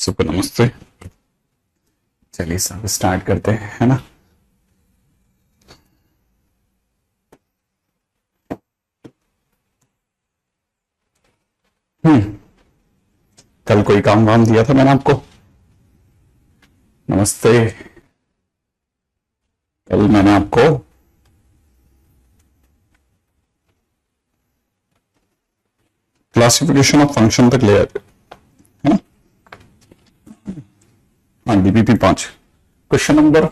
सबको नमस्ते। चलिए सब स्टार्ट करते हैं, है ना। कल कोई काम वाम दिया था मैंने आपको? नमस्ते। कल मैंने आपको क्लासिफिकेशन ऑफ फंक्शन तक ले आए थे, है ना। हाँ, डीबीपी 5 क्वेश्चन नंबर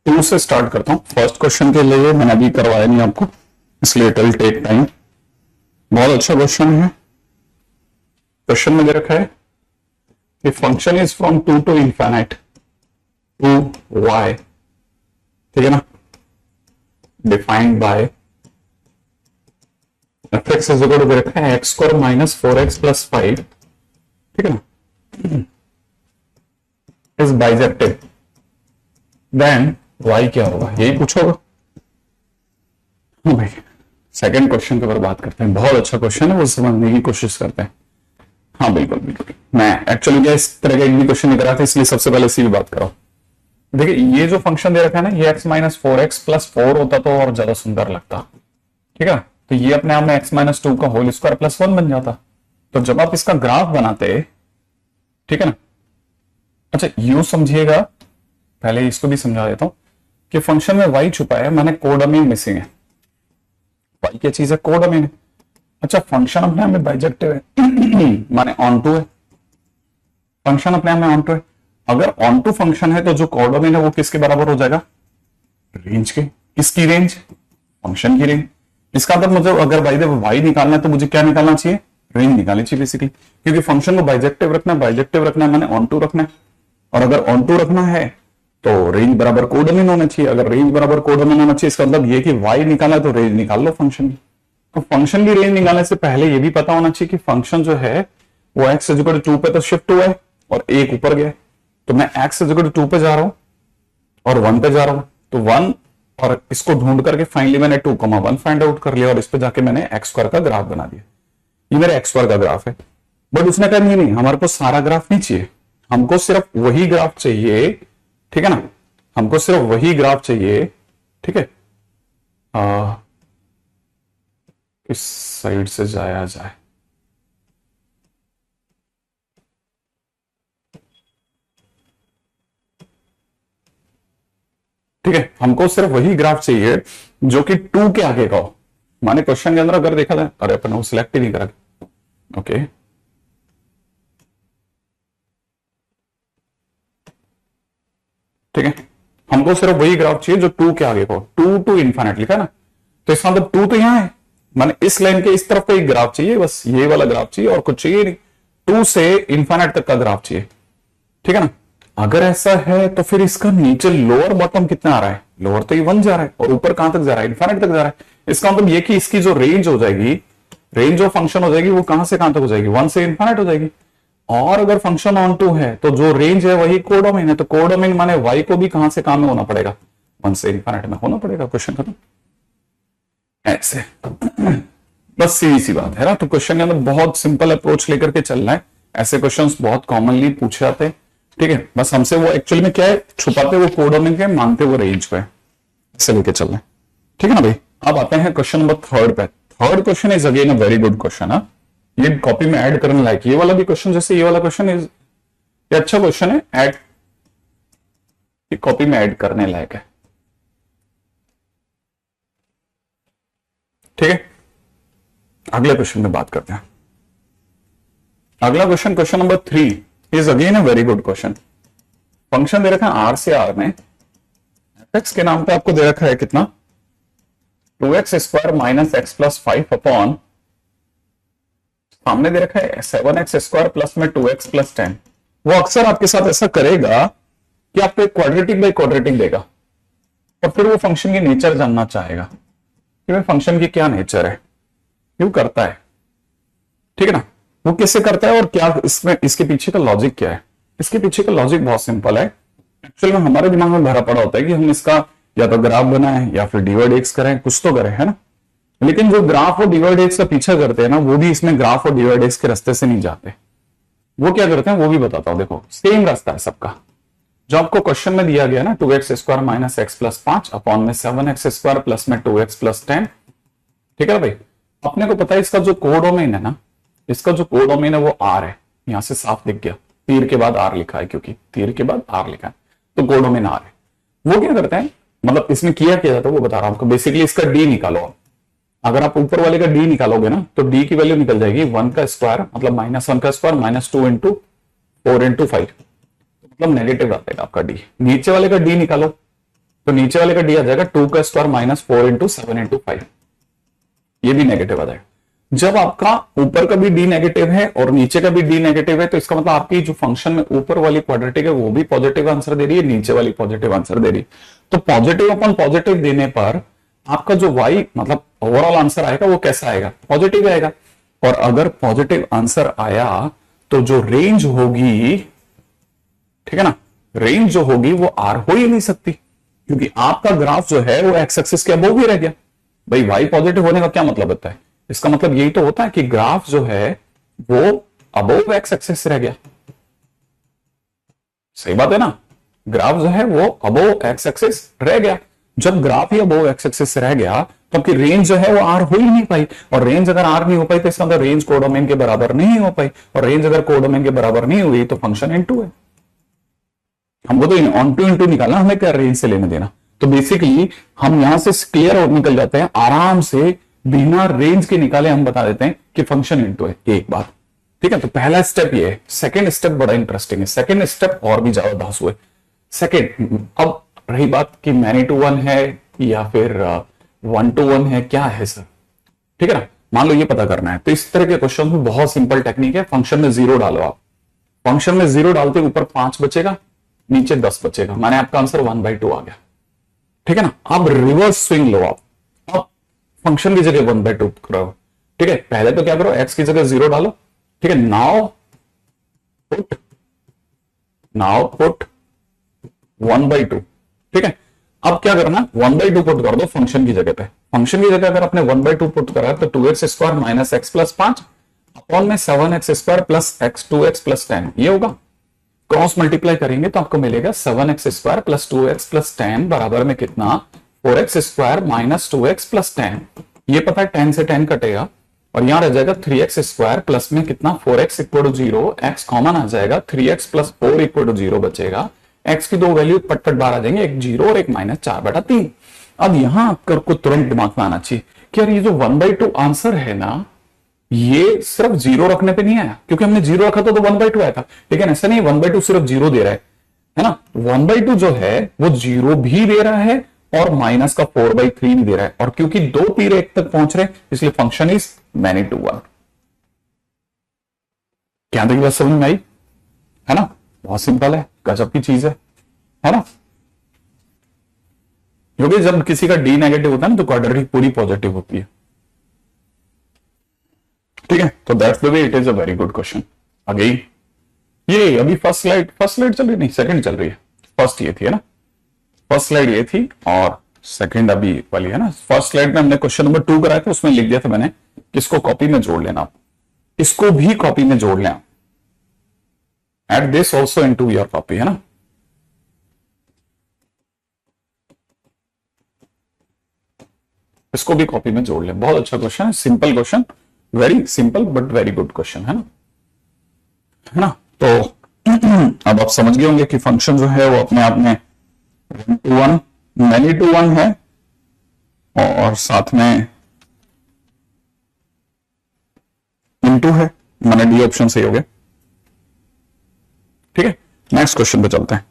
2 से स्टार्ट करता हूं। फर्स्ट क्वेश्चन के लिए मैंने अभी करवाया नहीं आपको, इसलिए इट विल टेक टाइम। बहुत अच्छा क्वेश्चन है। क्वेश्चन में दे रखा है कि function is from 2 to infinite to y, ठीक है ना, defined by fx is equal to दे रखा है x square minus 4x plus 5, ठीक है ना, इज बाइजेक्टिव, देन y क्या होगा, यही पूछोगा। हाँ भाई, सेकंड क्वेश्चन के ऊपर बात करते हैं। बहुत अच्छा क्वेश्चन है, वो समझने की कोशिश करते हैं। हाँ बिल्कुल बिल्कुल, मैं एक्चुअली क्या इस तरह का एक भी क्वेश्चन नहीं करा था, इसलिए सबसे पहले इसी की बात करो। देखिए, ये जो फंक्शन दे रखा है ना, ये x माइनस 4x प्लस 4 होता तो और ज्यादा सुंदर लगता, ठीक है। तो ये अपने आप में x माइनस 2 का होल स्क्वायर प्लस 1 बन जाता। तो जब आप इसका ग्राफ बनाते, ठीक है ना, अच्छा यूं समझिएगा, पहले इसको भी समझा देता हूं कि फंक्शन में y छुपा है, मैंने कोडोमेन मिसिंग है। y क्या चीज है? कोडोमेन है। अच्छा, फंक्शन अपने आप में बाइजेक्टिव है माने ऑन टू है। फंक्शन अपने आप में ऑन टू है। अगर ऑन टू फंक्शन है तो जो कोडोमेन है वो किसके बराबर हो जाएगा? रेंज के। किसकी रेंज? फंक्शन की रेंज। इसका मतलब मुझे अगर बाय द वे y निकालना है तो मुझे क्या निकालना चाहिए? रेंज निकालनी चाहिए बेसिकली, क्योंकि फंक्शन को बाइजेक्टिव रखना है, बाइजेक्टिव रखना है माने ऑन टू रखना है। और अगर ऑन टू रखना है तो रेंज बराबर कोडोमेन होना चाहिए। अगर रेंज बराबर कोडोमेन होना चाहिए, इसका मतलब ये कि y निकाला है तो रेंज निकाल लो फंक्शन की। तो फंक्शन की रेंज निकालने से पहले ये भी पता होना चाहिए कि फंक्शन जो है वो x इक्वल टू 2 पे तो शिफ्ट हुआ है और 1 ऊपर गया है। तो मैं x इक्वल टू 2 पे जा रहा हूं और 1 पे जा रहा हूं, तो 1 और इसको ढूंढ करके फाइनली मैंने 2,1 फाइंड आउट कर लिया और इस पे जाके मैंने x स्क्वायर का ग्राफ बना दिया। ये मेरे x स्क्वायर का ग्राफ है। बट उसने कहा नहीं, हमारे को सारा ग्राफ नहीं चाहिए, हमको सिर्फ वही ग्राफ चाहिए, ठीक है ना, हमको सिर्फ वही ग्राफ चाहिए, ठीक है। इस साइड से जाया जाए, ठीक है, हमको सिर्फ वही ग्राफ चाहिए जो कि 2 के आगे का हो। माने क्वेश्चन के अंदर अगर देखा जाए, अरे अपन वो सिलेक्ट ही नहीं करा, ओके, ठीक है, हमको सिर्फ वही ग्राफ चाहिए जो 2 के आगे का हो। 2 टू इंफिनिट लिखा ना, तो इसका मतलब 2 तो यहां है, माने इस लाइन के इस तरफ का एक ग्राफ चाहिए, बस ये वाला ग्राफ चाहिए और कुछ चाहिए नहीं। 2 से इंफिनिट तक का ग्राफ चाहिए, ठीक है ना। अगर ऐसा है तो फिर इसका नीचे लोअर बॉटम कितना आ रहा है? लोअर तो ये 1 जा रहा है और ऊपर कहां तक जा रहा है? इंफिनिट तक जा रहा है। इसका मतलब ये कि इसकी जो रेंज हो जाएगी, रेंज ऑफ फंक्शन हो जाएगी, वो कहां से कहां तक हो जाएगी? 1 से इंफिनिट हो जाएगी। और अगर फंक्शन ऑन टू है तो जो रेंज है वही कोडोमेन है। तो कोडोमेन माने y को भी कहां से कहां में होना पड़ेगा? 1 से इंफिनिट में होना पड़ेगा। क्वेश्चन खत्म। ऐसे बस सीधी सी बात है ना। तो क्वेश्चन के अंदर बहुत सिंपल अप्रोच लेकर के चलना है। ऐसे क्वेश्चंस बहुत कॉमनली पूछे जाते हैं, ठीक है। बस हमसे वो एक्चुअली में क्या है, छुपाते वो कोडोमेन के, मानते वो रेंज को है, ऐसे लेके चलना है, ठीक है ना भाई। अब आते हैं क्वेश्चन नंबर 3 पे। Third question is again a very good question है। ये कॉपी में ऐड करने लायक, ये वाला भी क्वेश्चन, जैसे ये वाला क्वेश्चन इज, ये अच्छा क्वेश्चन है, ऐड कॉपी में ऐड करने लायक है, ठीक है। अगले क्वेश्चन में बात करते हैं। अगला question, question number 3 is again a very good question. Function दे रखा है r से r में, x के नाम पे आपको दे रखा है कितना? 2x square minus x plus 5 upon, सामने दे रखा है 7x स्क्वायर प्लस में 2x प्लस 10। वो अक्सर आपके साथ ऐसा करेगा कि आपको एक क्वाड्रेटिक बाई क्वाड्रेटिक देगा और फिर वो फंक्शन की नेचर जानना चाहेगा कि भाई फंक्शन की क्या नेचर है, क्यों करता है, ठीक है ना। वो कैसे करता है और क्या इसमें, इसके पीछे का लॉजिक क्या है? इसके पीछे का लॉजिक बहुत सिंपल है। एक्चुअली में हमारे दिमाग में भरा पड़ा होता है कि हम इसका या तो ग्राफ बनाएं या फिर डिवाइड एक्स करें, कुछ तो करें, है ना। लेकिन जो ग्राफ और डिवाइड एक्स का पीछा करते हैं ना, वो भी इसमें ग्राफ और डिवाइड एक्स के रास्ते से नहीं जाते। वो क्या करते हैं वो भी बताता हूं। देखो सेम रास्ता है सबका, जो आपको क्वेश्चन में दिया गया ना 2x² minus x plus 5 upon में 7x² प्लस में 2x प्लस 10। ठीक है भाई, अपने को पता है इसका जो कोडोमेन है ना, इसका जो कोडोमेन है वो आर है, यहां से साफ दिख गया, तीर के बाद आर लिखा है, क्योंकि तीर के बाद आर लिखा है तो कोडोमेन आर है। वो क्या करते हैं, मतलब इसमें किया जाता है वो बता रहा हूं आपको। बेसिकली इसका डी निकालो आप, अगर आप ऊपर वाले का डी निकालोगे ना तो डी की वैल्यू निकल जाएगी 1 का स्क्वायर मतलब -1 का स्क्वायर माइनस 2 इंटू 4 इंटू 5, मतलब नेगेटिव आ जाएगा आपका डी। नीचे वाले का डी निकालो तो नीचे वाले का डी आ जाएगा 2 का स्क्वायर माइनस 4 इंटू 7 इंटू 5, ये भी नेगेटिव आ जाएगा। जब आपका ऊपर का भी डी नेगेटिव है और नीचे का भी डी नेगेटिव है तो इसका मतलब आपकी जो फंक्शन में ऊपर वाली क्वाड्रेटिक है वो भी पॉजिटिव आंसर दे रही है, नीचे वाली पॉजिटिव आंसर दे रही है। तो पॉजिटिव अपॉन पॉजिटिव देने पर आपका जो y मतलब ओवरऑल आंसर आएगा वो कैसा आएगा, पॉजिटिव आएगा। और अगर पॉजिटिव आंसर आया तो जो रेंज होगी, ठीक है ना, रेंज जो होगी वो आर हो ही नहीं सकती, क्योंकि आपका ग्राफ जो है वो एक्स एक्सिस के अबोव ही रह गया। भाई y पॉजिटिव होने का क्या मतलब होता है, इसका मतलब यही तो होता है कि ग्राफ जो है वो अबोव एक्स एक्सिस रह गया। सही बात है ना, ग्राफ जो है वो अबोव एक्स एक्सिस रह गया। जब ग्राफ ही अबोव एक्स एक्सिस रह गया तो आपकी रेंज जो है वो आर हो ही नहीं पाई, और रेंज अगर आर नहीं हो पाई तो इसका मतलब रेंज कोडोमेन के बराबर नहीं हो पाई, और रेंज अगर कोडोमेन के बराबर नहीं हुई तो फंक्शन इनटू है। हमको तो ऑन टू इनटू निकालना, हमें क्या रेंज से लेने देना। तो बेसिकली हम यहां से क्लियर और निकल जाते हैं आराम से, बिना रेंज के निकाले हम बता देते हैं कि फंक्शन इनटू है, एक बात। ठीक है, तो पहला स्टेप ये है। सेकंड स्टेप बड़ा इंटरेस्टिंग है, सेकंड स्टेप और भी ज्यादा धांसू है। सेकंड, अब रही बात कि मैनी टू वन है या फिर 1 to 1 है, क्या है सर, ठीक है ना, मान लो ये पता करना है। तो इस तरह के क्वेश्चन में बहुत सिंपल टेक्निक है, फंक्शन में 0 डालो आप, फंक्शन में 0 डालते ऊपर 5 बचेगा नीचे 10 बचेगा, माने आपका आंसर 1/2 आ गया। ठीक है ना, अब रिवर्स स्विंग लो आप, अब फंक्शन की जगह 1/2 करो। ठीक है, पहले तो क्या करो, x की जगह 0 डालो। ठीक है, नाउ पुट 1/2। ठीक है, अब क्या करना, 1/2 पुट कर दो फंक्शन की जगह पे। फंक्शन की जगह अगर आपने 1/2 पुट करा तो 2x² minus x plus 5 upon में 7x² plus x 2x plus 10, ये होगा। क्रॉस मल्टीप्लाई करेंगे तो आपको मिलेगा 7x² प्लस 2x प्लस 10 बराबर में कितना, 4x² माइनस 2x प्लस 10। ये पता है 10 से 10 कटेगा और यहां रह जाएगा 3x² प्लस में कितना, 4x equal to 0, x common आ जाएगा, 3x प्लस 4 इक्वल टू 0 बचेगा। x की दो वैल्यू पटपट बाहर आ जाएंगे, एक 0 और एक -4/3। अब यहां आपको तुरंत दिमाग में आना चाहिए कि यार ये जो 1/2 आंसर है ना, ये सिर्फ 0 रखने पे नहीं आया, क्योंकि हमने 0 रखा था तो 1/2 आया था, लेकिन ऐसा नहीं 1/2 सिर्फ 0 दे रहा है ना, 1/2 जो है वो 0 भी दे रहा है और माइनस का 4/3 भी दे रहा है, और क्योंकि दो तीर एक तक पहुंच रहे इसलिए function is many to one. क्या देखिए बात समझ में आई है ना, बहुत सिंपल है, गजब की चीज है ना। क्योंकि जब किसी का डी नेगेटिव होता है ना तो क्वाड्रेटिक पूरी पॉजिटिव होती है। ठीक है, तो that's the way it is a very good question. Again ये अभी फर्स्ट स्लाइड चल रही, नहीं सेकंड चल रही है, फर्स्ट ये थी है ना, फर्स्ट स्लाइड ये थी और सेकंड अभी वाली है ना। फर्स्ट स्लाइड में हमने क्वेश्चन नंबर 2 कराया था, उसमें लिख दिया था मैंने, किसको कॉपी में जोड़ लेना, आप इसको भी कॉपी में जोड़ लें, add this also into your copy, है ना। इसको भी कॉपी में जोड़ लें, बहुत अच्छा क्वेश्चन है, simple question, very simple but very good question, है ना। तो अब आप समझ गए होंगे कि फंक्शन जो है वो अपने आप में 1 to 1 मैनी टू 1 है और साथ में इनटू है, मैंने डी ऑप्शन सही हो गया। ठीक है, नेक्स्ट क्वेश्चन पे चलते हैं।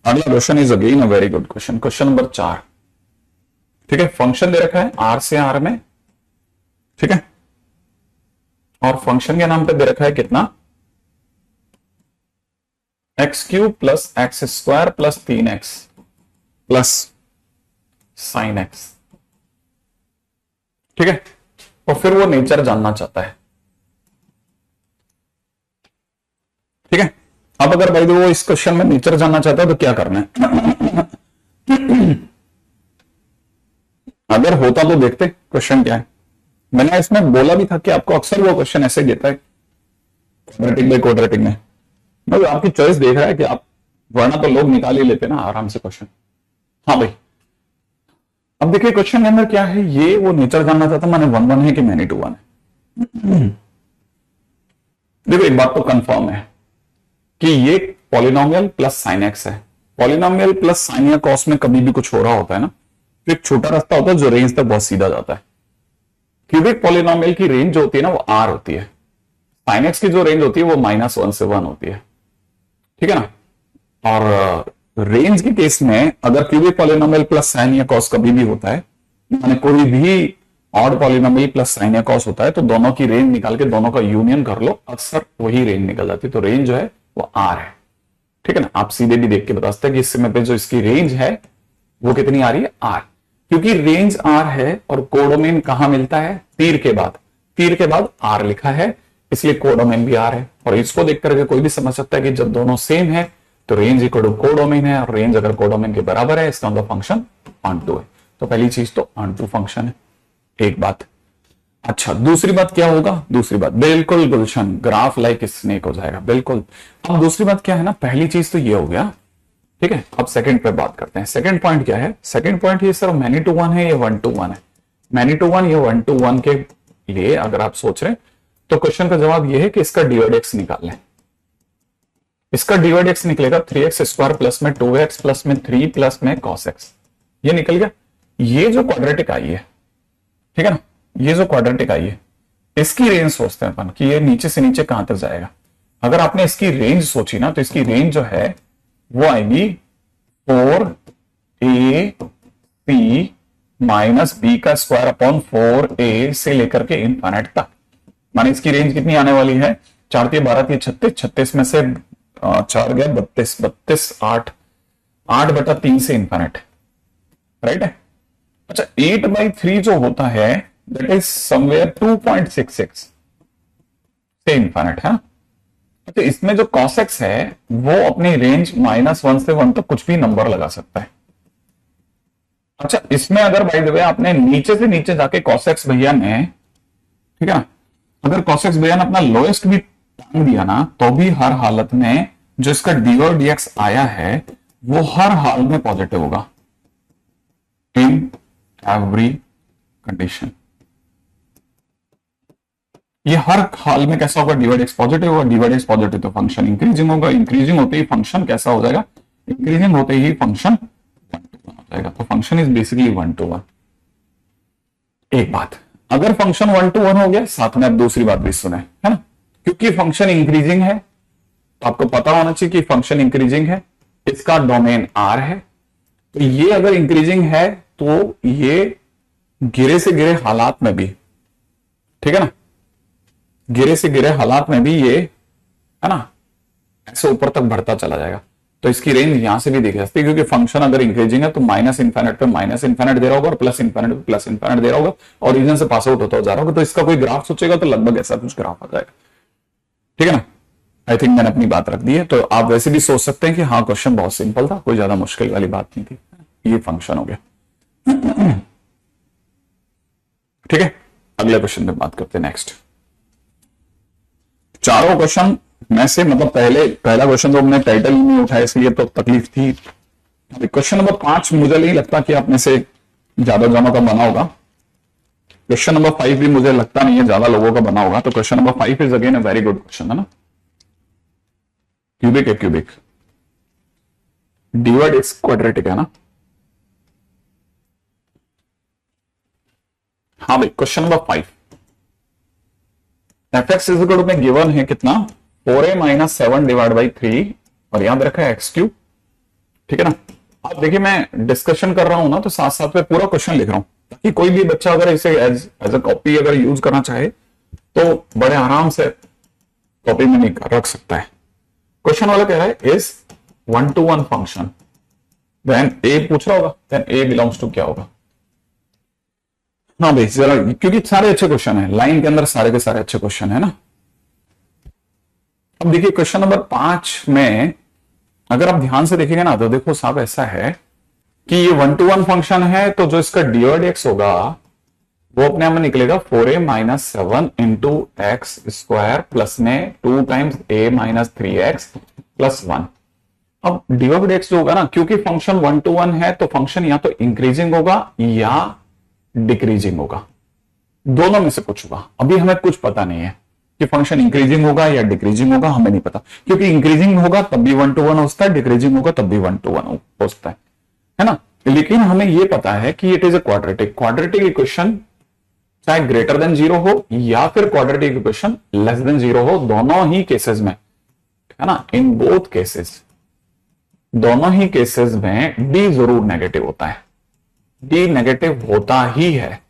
अगला question is again a very good question, question number 4। ठीक है, फंक्शन दे रखा है r से r में, ठीक है, और फंक्शन के नाम पे दे रखा है कितना, x³ plus x² plus 3x plus sin x। ठीक है, और फिर वो नेचर जानना चाहता है। ठीक है, अब अगर भाई वो इस क्वेश्चन में नेचर जानना चाहता है तो क्या करना है अगर होता तो देखते क्वेश्चन क्या है। मैंने इसमें बोला भी था कि आपको अक्सर वो क्वेश्चन ऐसे देता है, क्वाड्रेटिक बाई क्वाड्रेटिक में मतलब आपकी चॉइस देख रहा है कि आप, वरना तो लोग निकाल ही लेते ना आराम से क्वेश्चन। हाँ भाई, अब देखिए क्वेश्चन के अंदर क्या है, ये वो नेचर जानना चाहता मैंने 1 1 है कि मैनी 2 1 है। देखो एक बात तो कंफर्म है कि ये पॉलिनोमियल प्लस साइन एक्स है। पॉलिनोमियल प्लस साइन या कॉस में कभी भी कुछ हो रहा होता है ना, तो एक छोटा रास्ता होता है जो रेंज तक बहुत सीधा जाता है। क्यूबिक पॉलिनोमियल की रेंज जो होती है ना वो आर होती है, साइन एक्स की जो रेंज होती है वो -1 से 1 होती है, ठीक है ना। और रेंज के केस में अगर क्यूबिक पॉलिनोमियल प्लस साइन या कॉस कभी भी होता है, माने कोई भी ऑड पॉलिनोमियल प्लस साइन या कॉस होता है, तो दोनों की रेंज निकाल के दोनों का यूनियन कर लो, अक्सर वही रेंज निकल जाती है। तो रेंज जो है वो आर है, ठीक है ना। आप सीधे भी देख के बता सकते हैं कि इस समय पे जो इसकी रेंज है वो कितनी आ रही है, आर। क्योंकि रेंज आर है और कोडोमेन कहां मिलता है, तीर के बाद, तीर के बाद आर लिखा है, इसलिए कोडोमेन भी आर है। और इसको देख करके कोई भी समझ सकता है कि जब दोनों सेम है तो रेंज इक्वल टू कोडोमेन है, और रेंज अगर कोडोमेन के बराबर है इसका मतलब फंक्शन ऑन है। तो पहली चीज तो ऑन फंक्शन है, एक बात। अच्छा, दूसरी बात क्या होगा, दूसरी बात बिल्कुल गुलशन, ग्राफ लाइक स्नेक हो जाएगा, बिल्कुल। अब दूसरी बात क्या है ना, पहली चीज तो ये हो गया, ठीक है। अब सेकंड पे बात करते हैं। सेकंड पॉइंट क्या है, सेकंड पॉइंट ये सिर्फ मैनी टू 1 है, ये 1 to 1 है। मैनी टू 1 ये 1 to 1 के लिए अगर आप सोच रहे हैं तो क्वेश्चन का जवाब ये है कि इसका डिवाइड एक्स निकाल लें। इसका डिवाइड एक्स निकलेगा 3x² प्लस में 2x प्लस में 3 प्लस में cos x, ये निकल गया। ये जो क्वाड्रेटिक आई है, ठीक है ना, ये जो क्वाड्रेटिक आई है इसकी रेंज सोचते हैं अपन कि ये नीचे से नीचे कहां तक जाएगा। अगर आपने इसकी रेंज सोची ना तो इसकी रेंज जो है वो आएगी 4ac माइनस बी का स्क्वायर अपॉन 4a से लेकर के इनफाइनाइट तक। माने इसकी रेंज कितनी आने वाली है, 4 3 12 3 36, 36 में से 4 गया 32, 32 8, 8/3 से इनफाइनाइट, राइट है। अच्छा 8/3 जो होता है दैट इज समवेयर 2.66 से इनफाइनाइट है। तो इसमें जो cos x है वो अपनी रेंज -1 से 1 तक कुछ भी नंबर लगा सकता है। अच्छा इसमें अगर बाय द वे आपने नीचे से नीचे जाके cos x भैया ने, ठीक है ना, अगर cos x भैया ने अपना लोएस्ट भी टांग दिया ना तो भी हर हालत में जो इसका dy dx आया है वो हर हाल में पॉजिटिव होगा, इन एवरी कंडीशन। ये हर हाल में कैसा होगा, डिवाइड एक्स पॉजिटिव होगा, डिवाइड एक्स पॉजिटिव तो फंक्शन इंक्रीजिंग होगा, इंक्रीजिंग होते ही फंक्शन कैसा हो जाएगा, इंक्रीजिंग होते ही फंक्शन 1 to 1 हो जाएगा। तो फंक्शन इज बेसिकली 1 to 1। एक बात, अगर फंक्शन 1 to 1 हो गया, साथ में आप दूसरी बात भी सुने, है ना, क्योंकि फंक्शन इंक्रीजिंग है तो आपको पता होना चाहिए कि फंक्शन इंक्रीजिंग है, इसका डोमेन आर है। तो ये अगर इंक्रीजिंग है तो ये गिरे से गिरे हालात में भी, ठीक है ना, गिरे से गिरे हालात में भी ये, है ना, ऐसे ऊपर तक बढ़ता चला जाएगा। तो इसकी रेंज यहां से भी देखी जाती है, क्योंकि फंक्शन अगर इंक्रीजिंग है तो माइनस इनफाइनाइट पे माइनस इनफाइनाइट दे रहा होगा और प्लस इनफाइनाइट पे प्लस इनफाइनाइट दे रहा होगा, और रीजन से पास आउट होता जा रहा होगा। तो इसका कोई ग्राफ सोचेगा तो लगभग ऐसा कुछ ग्राफ आ जाएगा, ठीक है ना। आई थिंक मैंने अपनी बात रख दी है। तो आप वैसे भी सोच सकते हैं कि हाँ क्वेश्चन बहुत सिंपल था, कोई ज्यादा मुश्किल वाली बात नहीं थी, ये फंक्शन हो गया, ठीक है। अगले क्वेश्चन पे बात करते हैं। नेक्स्ट चारों क्वेश्चन में से मतलब पहला क्वेश्चन तो हमने टाइटल ही नहीं उठाया इसलिए तो तकलीफ थी। क्वेश्चन नंबर 5 मुझे नहीं लगता कि आप में से ज्यादा जनों का बना होगा। क्वेश्चन नंबर 5 भी मुझे लगता नहीं है ज्यादा लोगों का बना होगा। तो question number 5 is again a very good question, है ना। क्यूबिक है, क्यूबिक, डिवाइड एक्स क्वाड्रेटिक है ना। हाँ भाई, question number 5, F x is equal में गिवन है कितना, 4a - 7 डिवाइड बाई 3, और याद रखा है x क्यूब, ठीक है ना। अब देखिए मैं डिस्कशन कर रहा हूं ना तो साथ साथ में पूरा क्वेश्चन लिख रहा हूं, ताकि कोई भी बच्चा अगर इसे एज अ कॉपी अगर यूज करना चाहे तो बड़े आराम से कॉपी में नहीं रख सकता है। क्वेश्चन वाला कह रहा है इज 1 to 1 फंक्शन, देन ए पूछ रहा होगा, देन ए बिलोंग्स टू क्या होगा। हाँ भाई जरा, क्योंकि सारे अच्छे क्वेश्चन है, लाइन के अंदर सारे के सारे अच्छे क्वेश्चन है ना। अब देखिए क्वेश्चन नंबर 5 में अगर आप ध्यान से देखेंगे ना तो देखो साहब ऐसा है कि ये 1 to 1 फंक्शन है, तो जो इसका डिवाइड एक्स होगा वो अपने आप में निकलेगा 4a minus 7 into x square plus में 2 times a minus 3x plus 1। अब dy/dx जो होगा ना, क्योंकि फंक्शन 1 to 1 है तो फंक्शन या तो इंक्रीजिंग होगा या डिक्रीजिंग होगा, दोनों में से कुछ होगा। अभी हमें कुछ पता नहीं है कि फंक्शन इंक्रीजिंग होगा या डिक्रीजिंग होगा, हमें नहीं पता, क्योंकि इंक्रीजिंग होगा तब भी 1 to 1 होता है, डिक्रीजिंग होगा तब भी 1 to 1 होता है ना। लेकिन हमें यह पता है कि it is a quadratic equation, चाहे ग्रेटर देन 0 हो या फिर क्वाड्रेटिक इक्वेशन लेस देन 0 हो, दोनों ही केसेस में, है ना, इन बोथ केसेस, दोनों ही केसेस में डी जरूर नेगेटिव होता है, डी नेगेटिव होता ही है,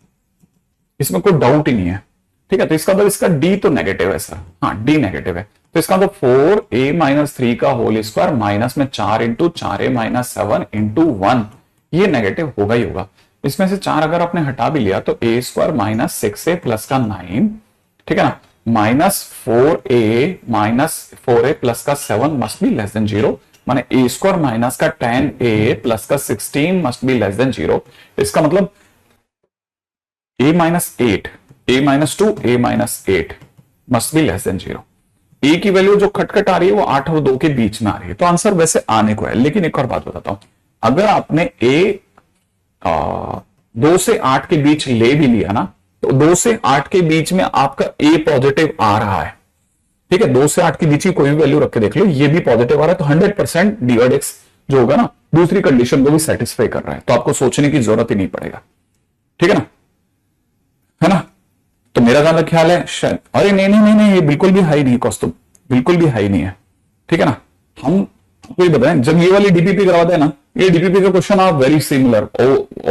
इसमें कोई डाउट ही नहीं है। ठीक है, तो इसका मतलब इसका डी तो नेगेटिव है सर, हाँ डी नेगेटिव है, तो इसका मतलब 4a माइनस 3 का होल स्क्वायर माइनस में 4 इंटू 4a माइनस 7 इंटू 1, ये नेगेटिव होगा ही होगा। इसमें से 4 अगर आपने हटा भी लिया तो a square minus 6a plus का 9, ठीक है ना, माइनस 4a प्लस का 7 मस्ट बी लेस देन 0, माने a स्क्वायर माइनस का 10a प्लस का 16 मस्ट बी लेस देन 0। इसका मतलब a minus 8, a minus 2, a minus 8 must be less then 0। a की वैल्यू जो खटखट आ रही है वो 8 और 2 के बीच में आ रही है, तो आंसर वैसे आने को है। लेकिन एक और बात बताता हूं, अगर आपने a 2 से 8 के बीच ले भी लिया ना, तो 2 से 8 के बीच में आपका a पॉजिटिव आ रहा है, ठीक है, 2 से 8 के बीच की कोई भी वैल्यू रख के देख लो, ये भी पॉजिटिव आ रहा है, तो 100% dy/dx जो होगा ना दूसरी कंडीशन को भी सेटिस्फाई कर रहा है, तो आपको सोचने की जरूरत ही नहीं पड़ेगा। ठीक है ना, है ना। तो मेरा ज्यादा ख्याल है शायद, अरे नहीं नहीं नहीं नहीं, ये बिल्कुल भी हाई नहीं है कॉस्ट, बिल्कुल भी हाई नहीं है। ठीक है ना, हम आपको ये बताएं, जब ये वाली डीपीपी करवाते हैं ना, ये डीपीपी का क्वेश्चन आप वेरी सिमिलर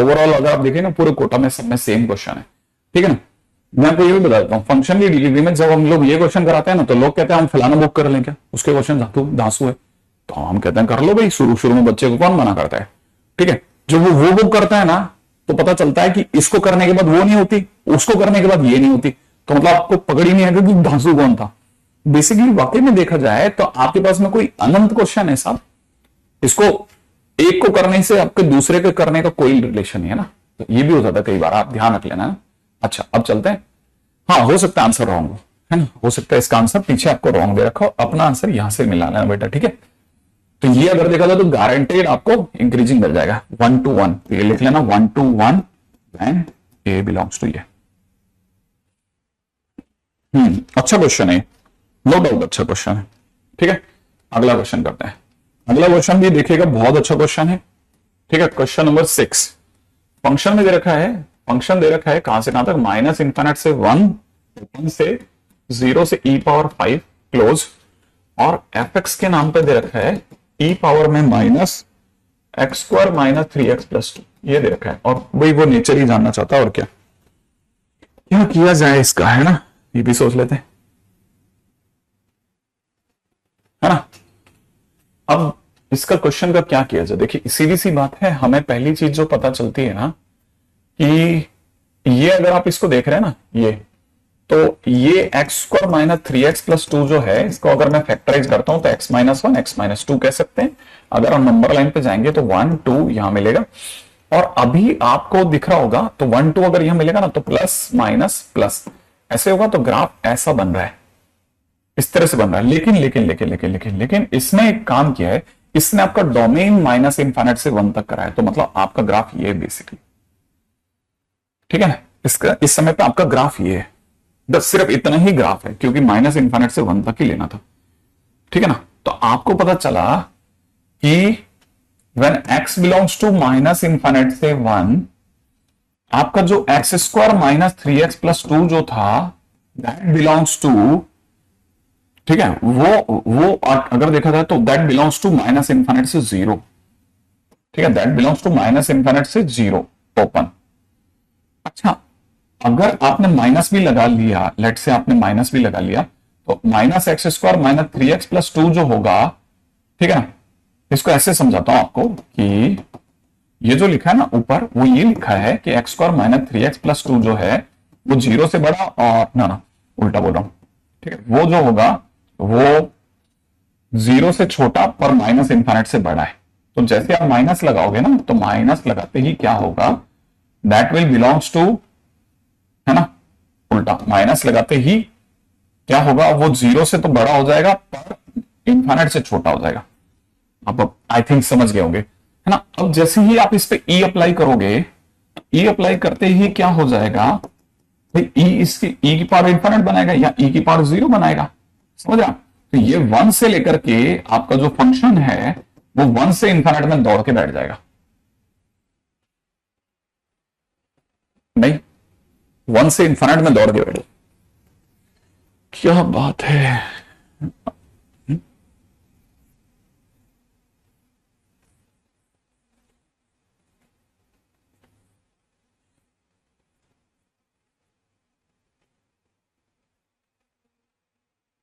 ओवरऑल अगर आप देखें ना पूरे कोटा में सब में सेम क्वेश्चन है। ठीक है ना, मैं आपको ये भी बता देता हूँ, फंक्शन की डिलीवरी में जब हम लोग ये क्वेश्चन कराते हैं ना, तो लोग कहते हैं हम फलाना बुक कर लें क्या, उसके क्वेश्चन धांसू है, तो हम कहते हैं कर लो भाई, शुरू में बच्चे को कौन मना करता है। ठीक है, जब वो बुक करता है ना तो पता चलता है कि इसको करने के बाद वो नहीं होती, उसको करने के बाद ये नहीं होती, तो मतलब आपको पकड़ ही नहीं आएगा कि धांसू कौन था। बेसिकली वाकई में देखा जाए तो आपके पास में कोई अनंत क्वेश्चन है साहब, इसको एक को करने से आपके दूसरे को करने का कोई रिलेशन नहीं है ना, तो ये भी हो जाता है कई बार, आप ध्यान रख लेना ना। अच्छा अब चलते हैं, हाँ हो सकता है आंसर रॉन्ग है ना, हो सकता है इसका आंसर पीछे आपको रॉन्ग दे रखा हो, अपना आंसर यहां से मिला लेना बेटा। ठीक है, तो ये अगर देखा जाए तो गारंटेड आपको इंक्रीजिंग मिल जाएगा 1 to 1, ये लिख लेना 1 to 1 and a belongs to ये। अच्छा क्वेश्चन है, नो डाउट अच्छा क्वेश्चन है। ठीक है, अगला क्वेश्चन करते हैं। अगला क्वेश्चन भी देखिएगा, बहुत अच्छा क्वेश्चन है। ठीक है, क्वेश्चन नंबर 6, फंक्शन में दे रखा है, फंक्शन दे रखा है कहां से कहां तक, माइनस इन्फिनिट से 1 से 0 से e पावर 5 क्लोज, और fx के नाम पे दे रखा है e पावर में minus x square minus 3x plus 2, ये दे रखा है। और भाई वो नेचर ही जानना चाहता है, और क्या क्या किया जाए इसका, है ना, ये भी सोच लेते हैं, है ना। अब इसका क्वेश्चन का क्या किया जाए, देखिए सीधी सी बात है, हमें पहली चीज जो पता चलती है ना कि ये अगर आप इसको देख रहे हैं ना, ये तो ये x square minus 3x plus 2 जो है, इसको अगर मैं फैक्टराइज करता हूं तो x माइनस 1 x माइनस 2 कह सकते हैं। अगर हम नंबर लाइन पे जाएंगे तो 1 2 यहां मिलेगा, और अभी आपको दिख रहा होगा तो 1 2 अगर यहां मिलेगा ना तो प्लस माइनस प्लस ऐसे होगा, तो ग्राफ ऐसा बन रहा है, इस तरह से बन रहा है। लेकिन लेकिन लेकिन लेकिन लेकिन लेकिन इसने एक काम किया है, इसने आपका डोमेन माइनस इन्फिनिट से 1 तक कराया, तो मतलब आपका ग्राफ ये बेसिकली, ठीक है ना, इसका इस समय पे आपका ग्राफ ये है, बस सिर्फ इतना ही ग्राफ है, क्योंकि माइनस इन्फिनिट से 1 तक ही लेना था। ठीक है ना, तो आपको पता चला कि when x belongs to minus infinite से 1, आपका जो x square minus 3x plus 2 जो था दैट बिलोंग्स टू, ठीक है, वो अगर देखा जाए तो that belongs to minus infinite से 0। ठीक है, that belongs to minus infinite से 0 ओपन। अच्छा, अगर आपने माइनस भी लगा लिया, लेट से आपने माइनस भी लगा लिया, तो minus x square minus 3x plus 2 जो होगा, ठीक है ना, इसको ऐसे समझाता हूं आपको कि ये जो लिखा है ना ऊपर, वो ये लिखा है कि x square minus 3x plus 2 जो है वो 0 से बड़ा, और ना उल्टा बोल रहा हूं, ठीक है, वो जो होगा वो 0 से छोटा पर माइनस इन्फिनिट से बड़ा है। तो जैसे आप माइनस लगाओगे ना, तो माइनस लगाते ही क्या होगा, दैट विल बिलोंग्स टू उल्टा माइनस लगाते ही क्या होगा, वो जीरो से तो बड़ा हो जाएगा पर इनफाइनाइट से छोटा हो जाएगा। अब आई थिंक समझ गए होंगे, है ना। अब जैसे ही आप इस पे ई अप्लाई करोगे, ई अप्लाई करते ही क्या हो जाएगा भाई, ई इसकी ई की पावर इनफाइनाइट बनाएगा या ई की पावर जीरो बनाएगा, समझ रहा। तो ये वन से लेकर के आपका जो फंक्शन है वो वन से इनफाइनाइट में दौड़ के बैठ जाएगा, नहीं वन से इनफाइनाइट में दौड़ के बैठे। क्या बात है।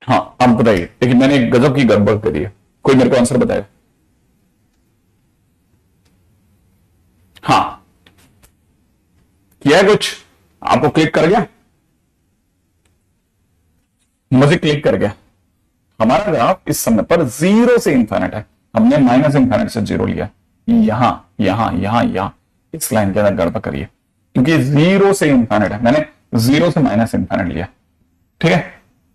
हाँ अब बताइए, लेकिन मैंने एक गजब की गड़बड़ करी है, कोई मेरे को आंसर बताएगा। हाँ किया है कुछ, आपको क्लिक कर गया, मुझे क्लिक कर गया। हमारा ग्राफ इस समय पर जीरो से इंफाइनाइट है, हमने माइनस इंफाइनाइट से जीरो लिया, यहां यहां यहां यहां इस लाइन के अंदर गड़बड़ करिए, क्योंकि जीरो से इंफाइनाइट है, मैंने जीरो से माइनस इंफाइनाइट लिया, ठीक है।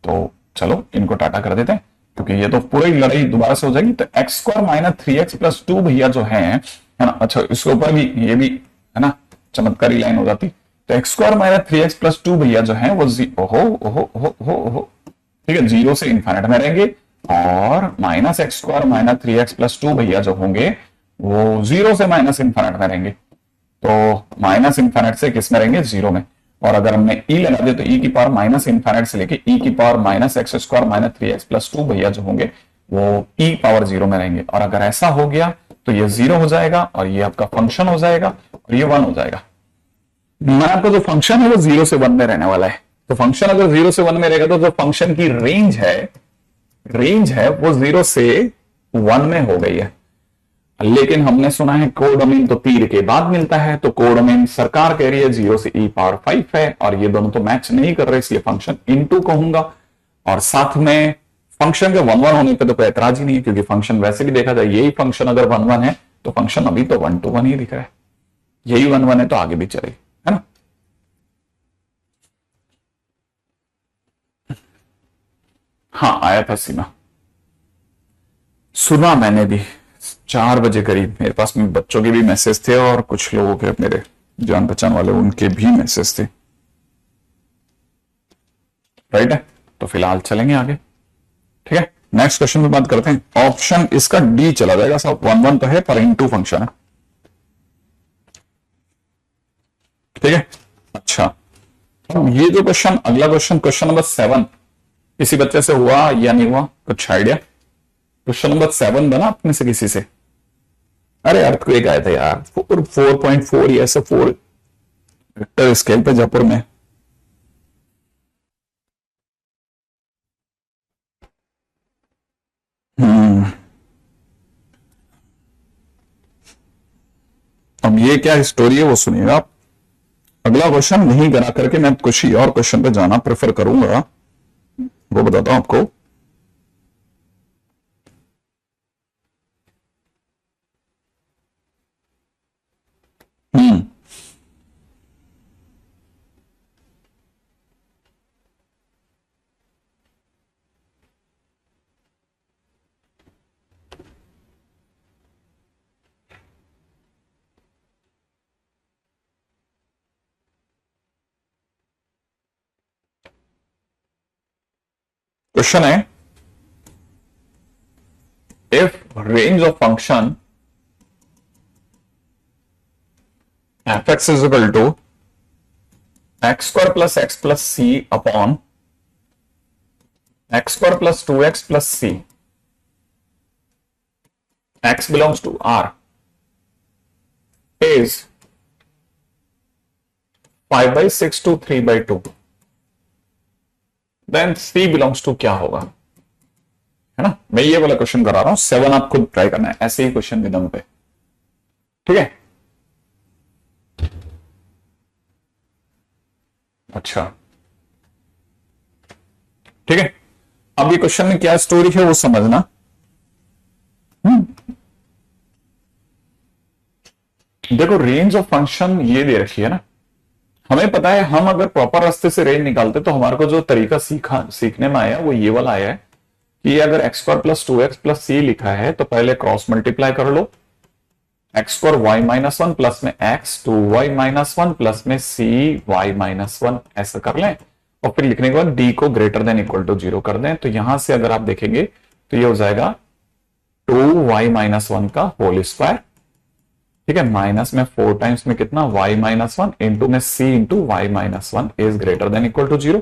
तो चलो इनको टाटा कर देते हैं, क्योंकि ये तो पूरी लड़ाई दोबारा से हो जाएगी। तो x square minus 3x plus 2 भैया जो है ना, अच्छा इसके ऊपर भी ये भी है ना चमत्कारी लाइन हो जाती। तो x square minus 3x plus 2 भैया जो है वो ओहो ओहो ओहो ओहो, ठीक है, जीरो से इनफाइनाइट में रहेंगे। और minus x square minus 3x plus 2 भैया जो होंगे वो जीरो से माइनस इनफाइनाइट में रहेंगे। तो माइनस इनफाइनाइट से किस में रहेंगे, जीरो में। और अगर हमने ई लगा दिया तो ई की पावर माइनस इनफाइनाइट से लेके ई की power minus x square minus 3x plus 2 भैया जो होंगे वो ई पावर जीरो में रहेंगे। और अगर ऐसा हो गया तो ये जीरो हो जाएगा और ये आपका फंक्शन हो जाएगा और ये वन हो जाएगा। मैं आपका जो फंक्शन है वो जीरो से वन में रहने वाला है। तो फंक्शन अगर जीरो से वन में रहेगा तो जो फंक्शन की रेंज है वो जीरो से वन में हो गई है। लेकिन हमने सुना है कोडोमेन तो तीर के बाद मिलता है, तो कोडोमेन सरकार कह रही है जीरो से ई पावर 5 है और ये दोनों तो मैच नहीं कर रहे, इसलिए फंक्शन इनटू कहूंगा। और साथ में फंक्शन के वन वन होने पे तो कोई एतराज ही नहीं है, क्योंकि फंक्शन वैसे भी देखा जाए यही फंक्शन अगर वन वन है तो फंक्शन अभी तो 1 to 1 ही दिख रहा है, यही वन वन है तो आगे भी चलेगी, है ना। हाँ आया था सीमा, सुना मैंने भी 4 बजे करीब। मेरे पास में बच्चों के भी मैसेज थे और कुछ लोगों के, मेरे जान पहचान वाले, उनके भी मैसेज थे, राइट है। तो फिलहाल चलेंगे आगे, ठीक है। नेक्स्ट क्वेश्चन पे बात करते हैं। ऑप्शन इसका डी चला जाएगा साहब, वन वन तो है पर इनटू फंक्शन है, ठीक है। अच्छा अब ये जो क्वेश्चन, अगला क्वेश्चन, क्वेश्चन नंबर 7 किसी बच्चे से हुआ या नहीं हुआ, कुछ आइडिया। क्वेश्चन नंबर 7 बना अपने से किसी से। अरे अर्थक्वेक आया था यार, 4.4 या ऐसे 4 रिक्टर स्केल पे जयपुर में। अब ये क्या स्टोरी है वो सुनिएगा आप। अगला क्वेश्चन नहीं करा करके मैं कुछ ही और क्वेश्चन पे जाना प्रेफर करूंगा, वो बताता हूं आपको। क्वेश्चन है, if range of function fx is equal to x square plus x plus c upon x square plus 2x plus c, x belongs to R, is 5/6 to 3/2, then C belongs to क्या होगा, है ना। मैं ये वाला question करा रहा हूं, 7 आप खुद ट्राई करना है ऐसे ही क्वेश्चन के दम पे, ठीक है। अच्छा ठीक है, अब ये क्वेश्चन में क्या स्टोरी है वो समझना। देखो रेंज ऑफ फंक्शन ये दे रखी है ना, हमें पता है हम अगर प्रॉपर रास्ते से रेंज निकालते तो हमारे को जो तरीका सीखने में आया वो ये वाला आया है कि अगर x square plus 2x plus C लिखा है तो पहले क्रॉस मल्टीप्लाई कर लो, x square y minus one plus में x 2y minus one plus में सी वाई माइनस वन ऐसा कर लें और फिर लिखने के बाद डी को ग्रेटर देन इक्वल टू 0 कर दें। तो यहां से अगर आप देखेंगे तो ये हो जाएगा 2y माइनस वन का होल स्क्वायर, ठीक है, माइनस में 4 टाइम्स में कितना y माइनस वन इंटू में c into Y minus one is greater than equal to 0।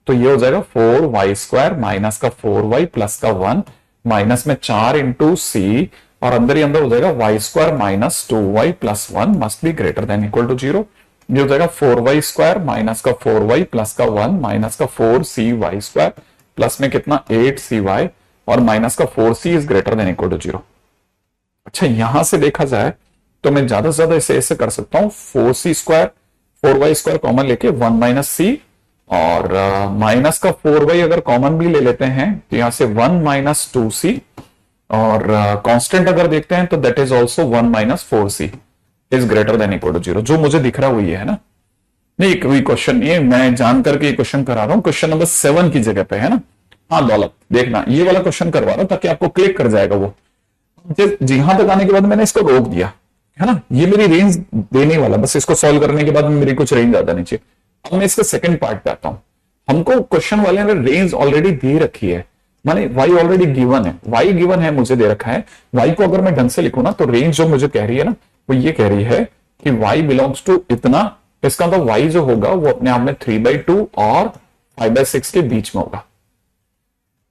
तो ये हो जाएगा 4y स्क्वायर माइनस का 4y प्लस का 1 माइनस में 4 इंटू सी और अंदर ही अंदर हो जाएगा y square minus 2y plus 1 must be greater than equal to 0। ये हो जाएगा 4y स्क्वायर माइनस का 4y प्लस का 1 माइनस का 4cy स्क्वायर प्लस में कितना 8cy और माइनस का 4c is greater than equal to 0। अच्छा, यहां से देखा जाए तो मैं ज्यादा से ज्यादा इसे ऐसे कर सकता हूं 4c square 4y square common लेके 1 माइनस सी और माइनस का 4y अगर कॉमन भी ले लेते हैं तो यहां से 1 माइनस 2c और कांस्टेंट अगर देखते हैं तो that is also 1 minus 4c is greater than equal to 0। जो मुझे दिख रहा है वो ये है ना, नहीं कोई क्वेश्चन नहीं है, मैं जान करके क्वेश्चन करा रहा हूं, क्वेश्चन नंबर 7 की जगह पे है ना। हाँ दौलत देखना, ये वाला क्वेश्चन करवा रहा हूं ताकि आपको क्लिक कर जाएगा वो। यहां तक आने के बाद मैंने इसको रोक दिया है ना, ये मेरी रेंज देने वाला, बस इसको सॉल्व करने के बाद मेरी कुछ रेंज ज्यादा नहीं चाहिए। अब मैं इसका सेकंड पार्ट पे आता हूं। हमको क्वेश्चन वाले ने रेंज ऑलरेडी दे रखी है, माने y ऑलरेडी गिवन है, y गिवन है मुझे दे रखा है। y को अगर मैं ढंग से लिखूं ना तो रेंज जो मुझे कह रही है ना वो ये कह रही है कि y बिलोंग्स टू इतना, इसका तो y जो होगा वो अपने आप में 3/2 और 5/6 के बीच में होगा।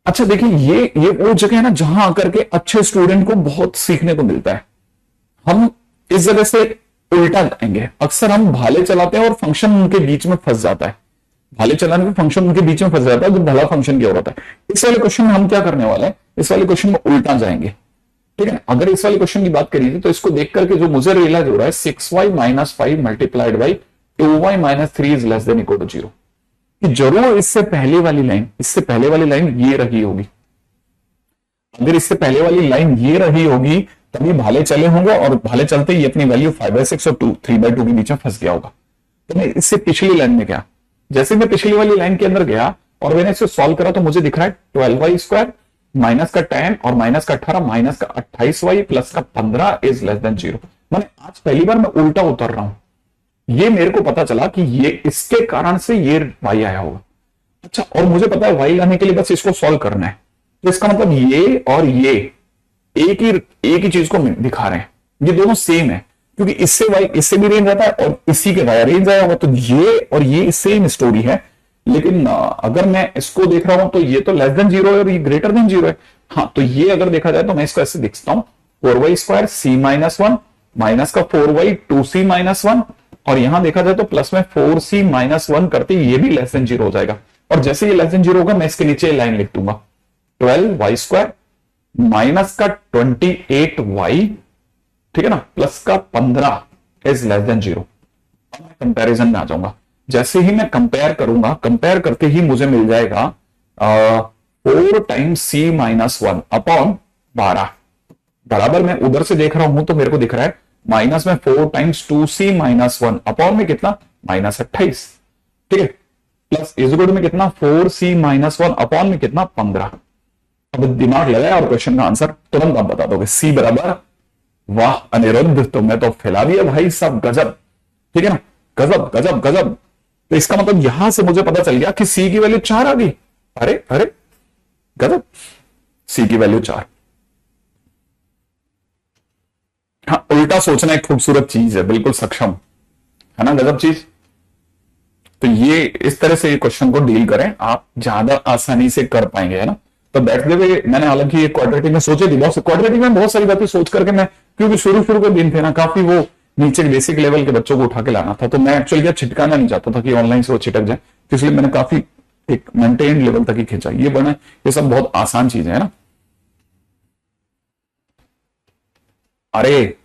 अच्छा देखिए, ये वो जगह है ना जहां आकर के अच्छे स्टूडेंट को बहुत सीखने को मिलता है। हम इस जगह से उल्टा जाएंगे, अक्सर हम भाले चलाते हैं और फंक्शन उनके बीच में फंस जाता है, भाले चलाने में फंक्शन उनके बीच में फंस जाता है जो भला फंक्शन क्या होता है। इस वाले क्वेश्चन में हम क्या करने वाले हैं, इस वाले क्वेश्चन में उल्टा जाएंगे, ठीक है। अगर इस वाले क्वेश्चन की बात करिए तो इसको देख करके जो मुझे रियलाइज हो रहा है 6y minus 5 multiplied by 2y minus 3 is less than equal to 0, कि जरूर इससे पहले वाली लाइन ये रही होगी। अगर इससे पहले वाली लाइन ये रही होगी तभी भाले चले होंगे और भाले चलते ही अपनी वैल्यू 5/6 और 3/2 के बीच में फंस गया होगा। तो मैं इससे पिछली लाइन में गया, जैसे मैं पिछली वाली लाइन के अंदर गया और मैंने इसे सॉल्व करा तो मुझे दिख रहा है 12y स्क्वायर माइनस का 10 और माइनस का 18 माइनस का 28y प्लस का 15 इज लेस देन 0। मैंने आज पहली बार मैं उल्टा उतर रहा हूं, ये मेरे को पता चला कि ये इसके कारण से ये y आया होगा। अच्छा, और मुझे पता है y लाने के लिए बस इसको सॉल्व करना है, तो इसका मतलब ये और ये एक ही चीज को दिखा रहे हैं, ये दोनों सेम है, क्योंकि इससे y इससे भी रेंज आता है और इसी के y रेंज आया होगा, तो ये और ये सेम स्टोरी है। लेकिन अगर मैं इसको देख रहा हूं तो ये तो लेस देन 0 है और ये ग्रेटर देन 0 है। हाँ, तो ये अगर देखा जाए तो मैं इसको ऐसे देखता हूं 4y square c minus 1 minus का 4y 2c माइनस 1 और यहां देखा जाए तो प्लस में 4c माइनस 1 करते ये भी लेस देन 0 हो जाएगा। और जैसे ये लेस देन 0 होगा मैं इसके नीचे लाइन लिख दूंगा 12y स्क्वायर माइनस का 28y, ठीक है ना, प्लस का 15 इज लेस देन 0। अब मैं कंपैरिजन में आ जाऊंगा, जैसे ही मैं कंपेयर करूंगा, कंपेयर करते ही मुझे मिल जाएगा 4 टाइम्स c माइनस 1 अपॉन 12 बराबर, मैं उधर से देख रहा हूं तो मेरे को दिख रहा है माइनस में 4 टाइम्स 2c माइनस 1 अपॉन में कितना माइनस 28, ठीक है, प्लस इज इक्वल टू में कितना 4c माइनस 1 अपॉन में कितना 15। अब दिमाग लगाया और क्वेश्चन का आंसर तुरंत आप बता दोगे, c बराबर, वाह अनिरुद्ध तुमने तो फैला दिया भाई सब, गजब, ठीक है ना, गजब गजब गजब। तो इसका मतलब यहां से मुझे पता चल गया कि c की वैल्यू 4 आ गई। अरे अरे गजब, c की वैल्यू 4। हाँ, उल्टा सोचना एक खूबसूरत चीज है, बिल्कुल सक्षम है ना, गजब चीज। तो ये इस तरह से ये क्वेश्चन को डील करें, आप ज्यादा आसानी से कर पाएंगे, है ना। तो दैट्स द वे मैंने हालांकि ये क्वाड्रेटिक में सोचे थी, क्वाड्रेटिक में बहुत सारी बातें सोच करके मैं, क्योंकि शुरू के दिन थे ना काफी, वो नीचे बेसिक लेवल के बच्चों को उठा के लाना था, तो मैं एक्चुअली क्या छिटकाना नहीं चाहता था कि ऑनलाइन से वो छिटक जाए, इसलिए मैंने काफी एक मेंटेन्ड लेवल तक ही खींचा। ये बना, ये सब बहुत आसान चीज है ना। अरे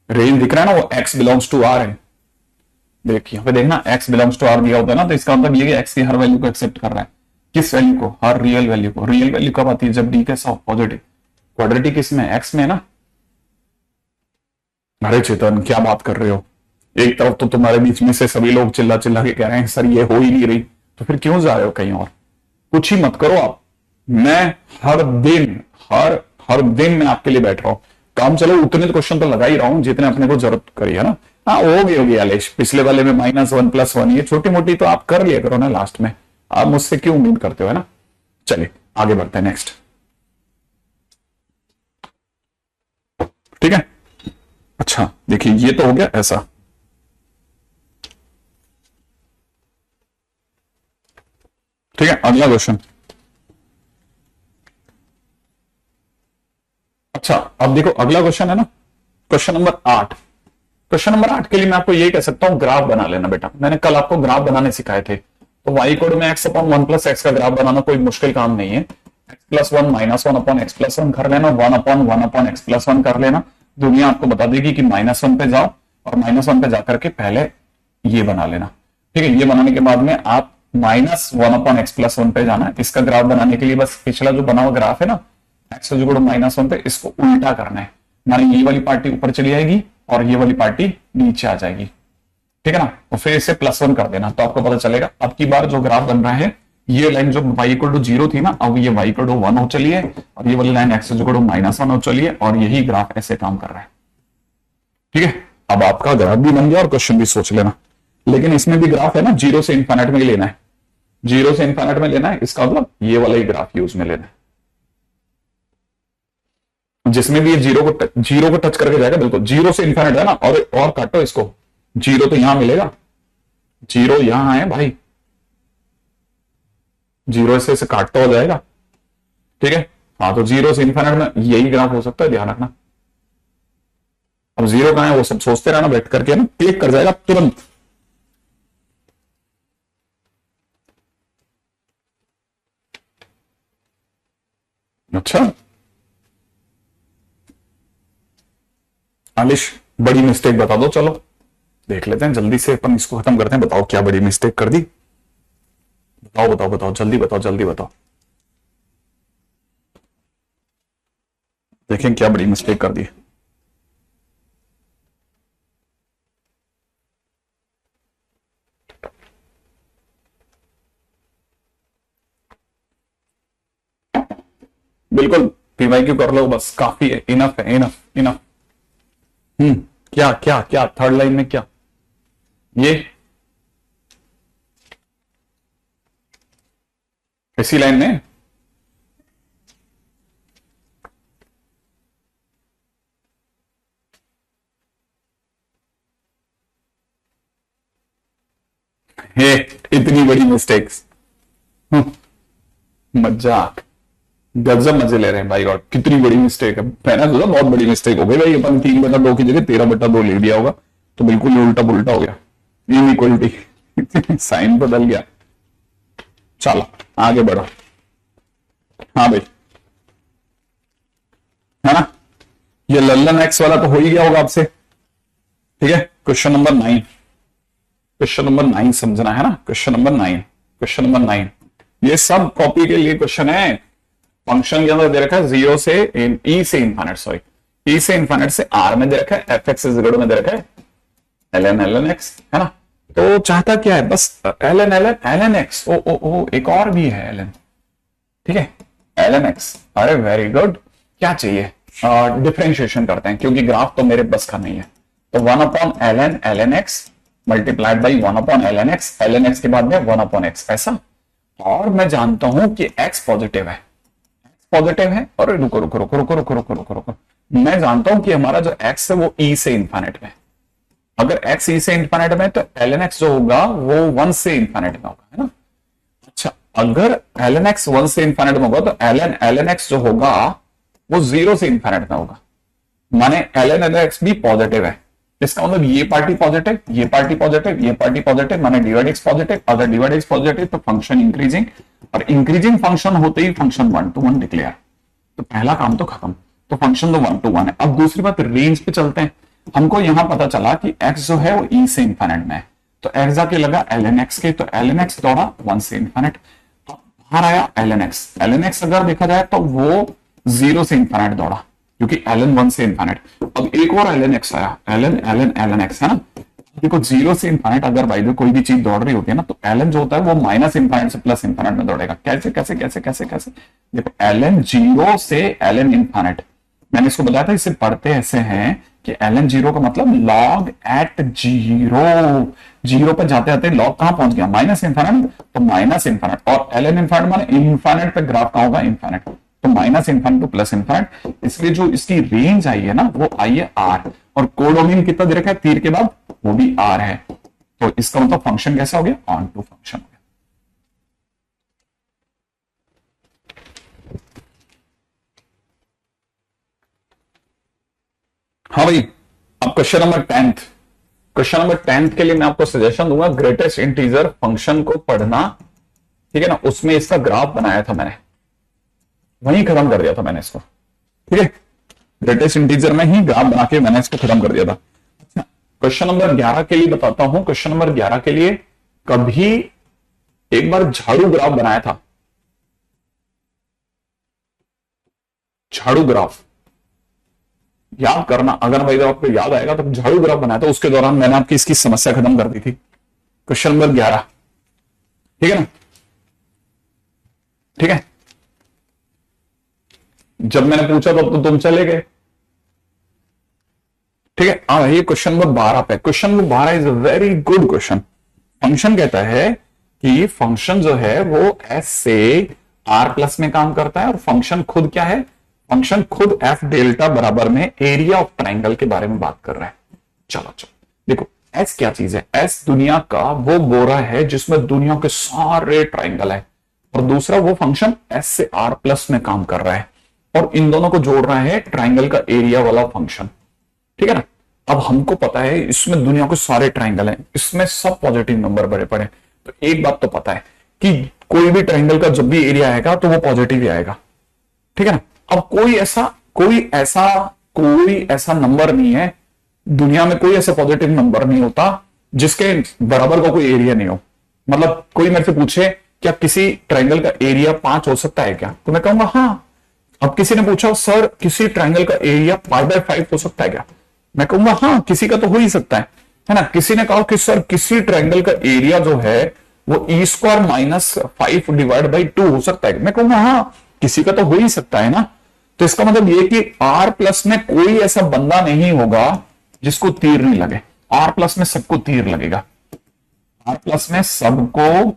रेंज दिख रहा है ना, वो x बिलोंग्स टू r है। देखिए यहाँ पे देखना x बिलोंग्स टू r दिया होता है ना, तो इसका मतलब ये कि x की हर वैल्यू को एक्सेप्ट कर रहा है। किस वैल्यू को? हर रियल वैल्यू को। रियल वैल्यू कब आती है? जब d कैसा हो? पॉजिटिव। क्वाड्रेटिक इसमें x में है ना। अरे चेतन क्या बात कर रहे हो, एक तरफ तो तुम्हारे बीच में से सभी लोग चिल्ला चिल्ला के कह रहे हैं सर ये हो ही नहीं रही, तो फिर क्यों जा रहे हो कहीं और? कुछ ही मत करो आप। मैं हर दिन मैं आपके लिए बैठ रहा हूं काम। चलो उतने तो क्वेश्चन तो लगा ही रहा हूं जितने अपने को जरूरत करी है ना। हाँ होगी आलेश, पिछले वाले में -1 + 1, ये छोटी मोटी तो आप कर लिया करो ना लास्ट में। आप मुझसे क्यों उम्मीद करते हो, है ना। चलिए आगे बढ़ते हैं नेक्स्ट। ठीक है, अच्छा देखिए ये तो हो गया ऐसा। ठीक है, अगला क्वेश्चन। अच्छा अब देखो अगला क्वेश्चन है ना, क्वेश्चन नंबर 8। क्वेश्चन नंबर 8 के लिए मैं आपको ये कह सकता हूं ग्राफ बना लेना बेटा। मैंने कल आपको ग्राफ बनाने सिखाए थे, तो y कोड में x/1 + x का ग्राफ बनाना कोई मुश्किल काम नहीं है। x+1 -1 x + 1 कर लेना, 1/1 x + 1 कर लेना। दुनिया आपको बता देगी कि -1 पे जाओ और -1 पे जाकर के पहले ये बना लेना। ठीक है, ये बनाने के बाद में आप -1 x + 1 पे जाना। इसका ग्राफ बनाने के लिए बस पिछला जो बना हुआ ग्राफ है ना x -1 पे, इसको उल्टा करना है। माने ये वाली पार्टी ऊपर चली जाएगी और ये वाली पार्टी नीचे आ जाएगी। ठीक है ना, तो फिर इसे +1 कर देना, तो आपको पता चलेगा अब की बार जो ग्राफ बन रहा है, ये लाइन जो y = 0 थी ना, अब ये y = 1 हो चली है, और ये वाली लाइन x -1 हो चली है, और यही ग्राफ ऐसे काम कर रहा है। ठीक है, अब आपका ग्राफ भी बन गया और क्वेश्चन भी सोच लेना। लेकिन इसमें भी ग्राफ है ना 0 से इनफाइनाइट में लेना है, 0 से इनफाइनाइट में लेना है। इसका मतलब ये वाला ही ग्राफ यूज में लेना है, जिसमें भी ये 0 को टच करके जाएगा। बिल्कुल 0 से इनफाइनाइट है ना, और काटो इसको, 0 तो यहां मिलेगा, 0 यहां है भाई, 0 से काटता हो जाएगा। ठीक है, हाँ तो 0 से इनफाइनाइट में यही ग्राफ हो सकता है, ध्यान रखना। अब 0 कहां है वो सब सोचते रहना बैठ करके ना, क्लिक कर जाएगा तुरंत। अच्छा आलिश बड़ी मिस्टेक बता दो, चलो देख लेते हैं जल्दी से, अपन इसको खत्म करते हैं। बताओ क्या बड़ी मिस्टेक कर दी, बताओ बताओ बताओ, जल्दी बताओ जल्दी बताओ, देखें क्या बड़ी मिस्टेक कर दी। बिल्कुल PYQ कर लो बस, काफी है, इनफ है, इनफ इनफ। क्या क्या क्या थर्ड लाइन में क्या, ये इसी लाइन में है इतनी बड़ी मिस्टेक्स, मजाक, गजब मजे ले रहे हैं भाई गॉड, कितनी बड़ी मिस्टेक है। मैंने सोचा बहुत बड़ी मिस्टेक हो गई भाई, अपन 3/2 की जगह 13/2 ले लिया होगा, तो बिल्कुल ही उल्टा पुल्टा हो गया, इनइक्वलिटी साइन बदल गया। चलो आगे बढ़ो, हाँ भाई है ना, ये लल्लन एक्स वाला तो हो ही गया होगा आपसे। ठीक है, क्वेश्चन नंबर 9, क्वेश्चन नंबर 9 समझना है ना, क्वेश्चन नंबर 9, क्वेश्चन नंबर 9, ये सब कॉपी के लिए क्वेश्चन है। फंक्शन के अंदर दे रखा है 0 से ई से इनफाइनाइट, सॉरी ई से इनफाइनाइट से आर में दे रखा है, fx में दे रखा है ln x, है ना। तो चाहता क्या है, बस ln x, ओ एक और भी है ln, ठीक है ln x। अरे वेरी गुड, क्या चाहिए, डिफरेंशिएशन करते हैं क्योंकि ग्राफ तो मेरे बस का नहीं है। तो 1/ln x multiplied by 1/ln x के बाद में 1/x ऐसा। और मैं जानता हूं कि x पॉजिटिव है, पॉजिटिव है, और रुको रुको रुको रुको रुको रुको रुको रुको, मैं जानता हूं कि हमारा जो x है वो e से इनफाइनाइट में, अगर x e से इनफाइनाइट में तो ln x जो होगा वो 1 से इनफाइनाइट में होगा, है ना। अच्छा अगर ln x 1 से इनफाइनाइट में होगा तो ln x जो होगा वो 0 से इनफाइनाइट में होगा, माने ln x भी पॉजिटिव है। इसका मतलब ये पार्टी पॉजिटिव, ये पार्टी पॉजिटिव, ये पार्टी पॉजिटिव, माने डिवाइड x पॉजिटिव। अगर डिवाइड x पॉजिटिव तो फंक्शन इंक्रीजिंग, और इंक्रीजिंग फंक्शन होते ही फंक्शन 1 to 1 डिक्लेयर, तो पहला काम तो खत्म, तो फंक्शन तो 1 to 1 है। अब दूसरी बात रेंज पे चलते हैं। हमको यहां पता चला कि x जो है वो e से इनफाइनाइट में है, तो x जाके लगा ln x के, तो ln x दौड़ा 1 से इनफाइनाइट, तो बाहर आया ln x। ln x अगर देखा जाए तो वो 0 से इनफाइनाइट दौड़ा क्योंकि ln 1 से इनफाइनाइट। अब एक और ln x आया, ln x है ना, देखो जीरो से इन्फाइनाइट अगर भाई जो कोई भी चीज दौड़ रही होती है ना, तो एलन जो होता है वो माइनस इन्फाइनाइट से प्लस इन्फाइनाइट में दौड़ेगा। कैसे कैसे कैसे कैसे कैसे? देखो एलन जीरो से एलन इन्फाइनाइट, मैंने इसको बताया था, इसे पढ़ते ऐसे हैं कि एलन जीरो का मतलब लॉग एट जीरो, जीरो पर जाते जाते लॉग कहां पहुंच गया? माइनस इन्फाइनाइट, तो माइनस इन्फाइनाइट। और एलन इन्फाइनाइट माने इन्फाइनाइट पे ग्राफ कहां होगा? इन्फाइनाइट, तो minus infinite two plus infinite, इसलिए जो इसकी रेंज आई है ना वो आई है आर, और कोडोमिन कितना दे रखा है तीर के बाद? वो भी आर है। तो इसका मतलब फंक्शन कैसा हो गया? ऑन टू फंक्शन हो गया। हाँ भाई, अब question number 10th, question number 10th के लिए मैं आपको सजेशन दूंगा ग्रेटेस्ट इंटीजर फंक्शन को पढ़ना, ठीक है ना। उसमें इसका ग्राफ बनाया था मैंने, वहीं खत्म कर दिया था मैंने इसको, ठीक है। ग्रेटेस्ट इंटीजर में ही ग्राफ बना के मैंने इसको खत्म कर दिया था। अच्छा, क्वेश्चन नंबर 11 के लिए बताता हूं। क्वेश्चन नंबर 11 के लिए कभी एक बार झाड़ू ग्राफ बनाया था, झाड़ू ग्राफ याद करना, अगर भाई आपको याद आएगा तो झाड़ू ग्राफ बनाया था, उसके दौरान मैंने आपकी इसकी समस्या खत्म कर दी थी। क्वेश्चन नंबर 11, ठीक है ना, ठीक है। जब मैंने पूछा तो तुम चले गए, ठीक है। हाँ, ये क्वेश्चन नंबर 12 पे, question number 12 is a very good question. Function कहता है कि फंक्शन जो है वो एस से आर प्लस में काम करता है, और फंक्शन खुद क्या है? फंक्शन खुद एफ डेल्टा बराबर में एरिया ऑफ ट्राइंगल के बारे में बात कर रहा है। चलो चलो देखो, एस क्या चीज है? एस दुनिया का वो बोरा है जिसमें दुनिया के सारे ट्राइंगल है, और दूसरा वो फंक्शन एस से आर प्लस में काम कर रहा है, और इन दोनों को जोड़ रहा है ट्राइंगल का एरिया वाला फंक्शन, ठीक है ना। अब हमको पता है इसमें दुनिया के सारे ट्राइंगल हैं, इसमें सब पॉजिटिव नंबर बड़े पड़े, तो एक बात तो पता है कि कोई भी ट्राइंगल का जब भी एरिया आएगा तो वो पॉजिटिव ही आएगा, ठीक है ना। अब कोई ऐसा नंबर नहीं है दुनिया में, कोई ऐसा पॉजिटिव नंबर नहीं होता जिसके बराबर का कोई एरिया नहीं हो। मतलब कोई मेरे से पूछे क्या किसी ट्राइंगल का एरिया 5 हो सकता है क्या, तो मैं कहूंगा हाँ। अब किसी ने पूछा सर किसी ट्राइंगल का एरिया π/5 हो सकता है क्या, मैं कहूंगा हाँ, किसी का तो हो ही सकता है ना। किसी ने कहा कि सर किसी ट्राइंगल का एरिया जो है वो e²-5/2 हो सकता है, मैं कहूंगा हाँ, किसी का तो हो ही सकता है ना। तो इसका मतलब ये कि आर प्लस में कोई ऐसा बंदा नहीं होगा जिसको तीर नहीं लगे। आर प्लस में सबको तीर लगेगा, आर प्लस में सबको